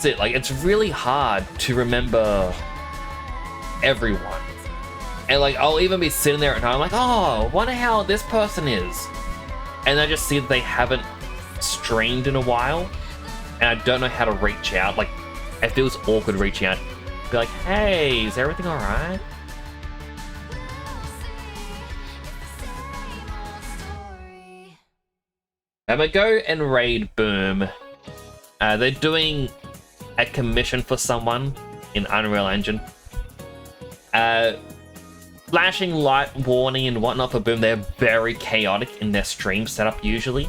it. Like it's really hard to remember everyone. And like I'll even be sitting there and I'm like, oh, wonder how this person is. And I just see that they haven't streamed in a while and I don't know how to reach out. Like it feels awkward reaching out. Be like, hey, is everything alright? I'm gonna go and raid Boom. They're doing a commission for someone in Unreal Engine. Flashing light warning and whatnot for Boom, they're very chaotic in their stream setup usually.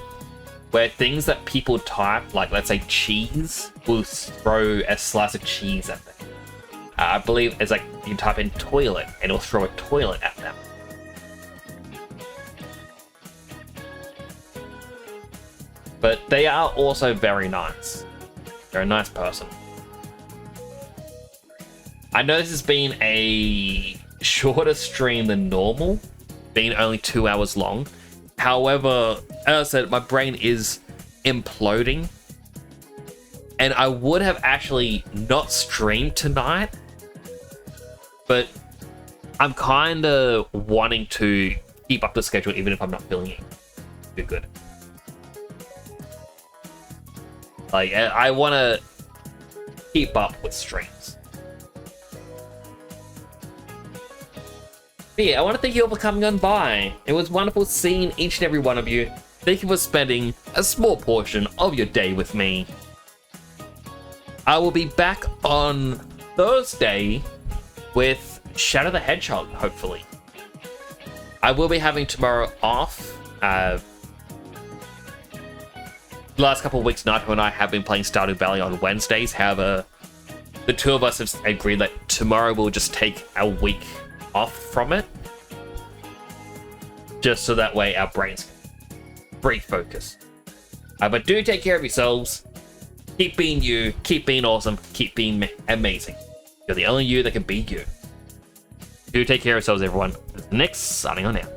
Where things that people type, like let's say cheese, will throw a slice of cheese at them. I believe it's like you type in toilet and it'll throw a toilet at them. But they are also very nice. They're a nice person. I know this has been a shorter stream than normal, being only 2 hours long. However, as I said, my brain is imploding. And I would have actually not streamed tonight, but I'm kind of wanting to keep up the schedule even if I'm not feeling it too good. Like, I want to keep up with streams. But yeah, I want to thank you all for coming on by. It was wonderful seeing each and every one of you. Thank you for spending a small portion of your day with me. I will be back on Thursday with Shadow the Hedgehog, hopefully. I will be having tomorrow off. The last couple of weeks, Naito and I have been playing Stardew Valley on Wednesdays. However, the two of us have agreed that tomorrow we'll just take a week off from it. Just so that way our brains can refocus. But do take care of yourselves. Keep being you. Keep being awesome. Keep being amazing. You're the only you that can be you. Do take care of yourselves, everyone. Next, signing on out.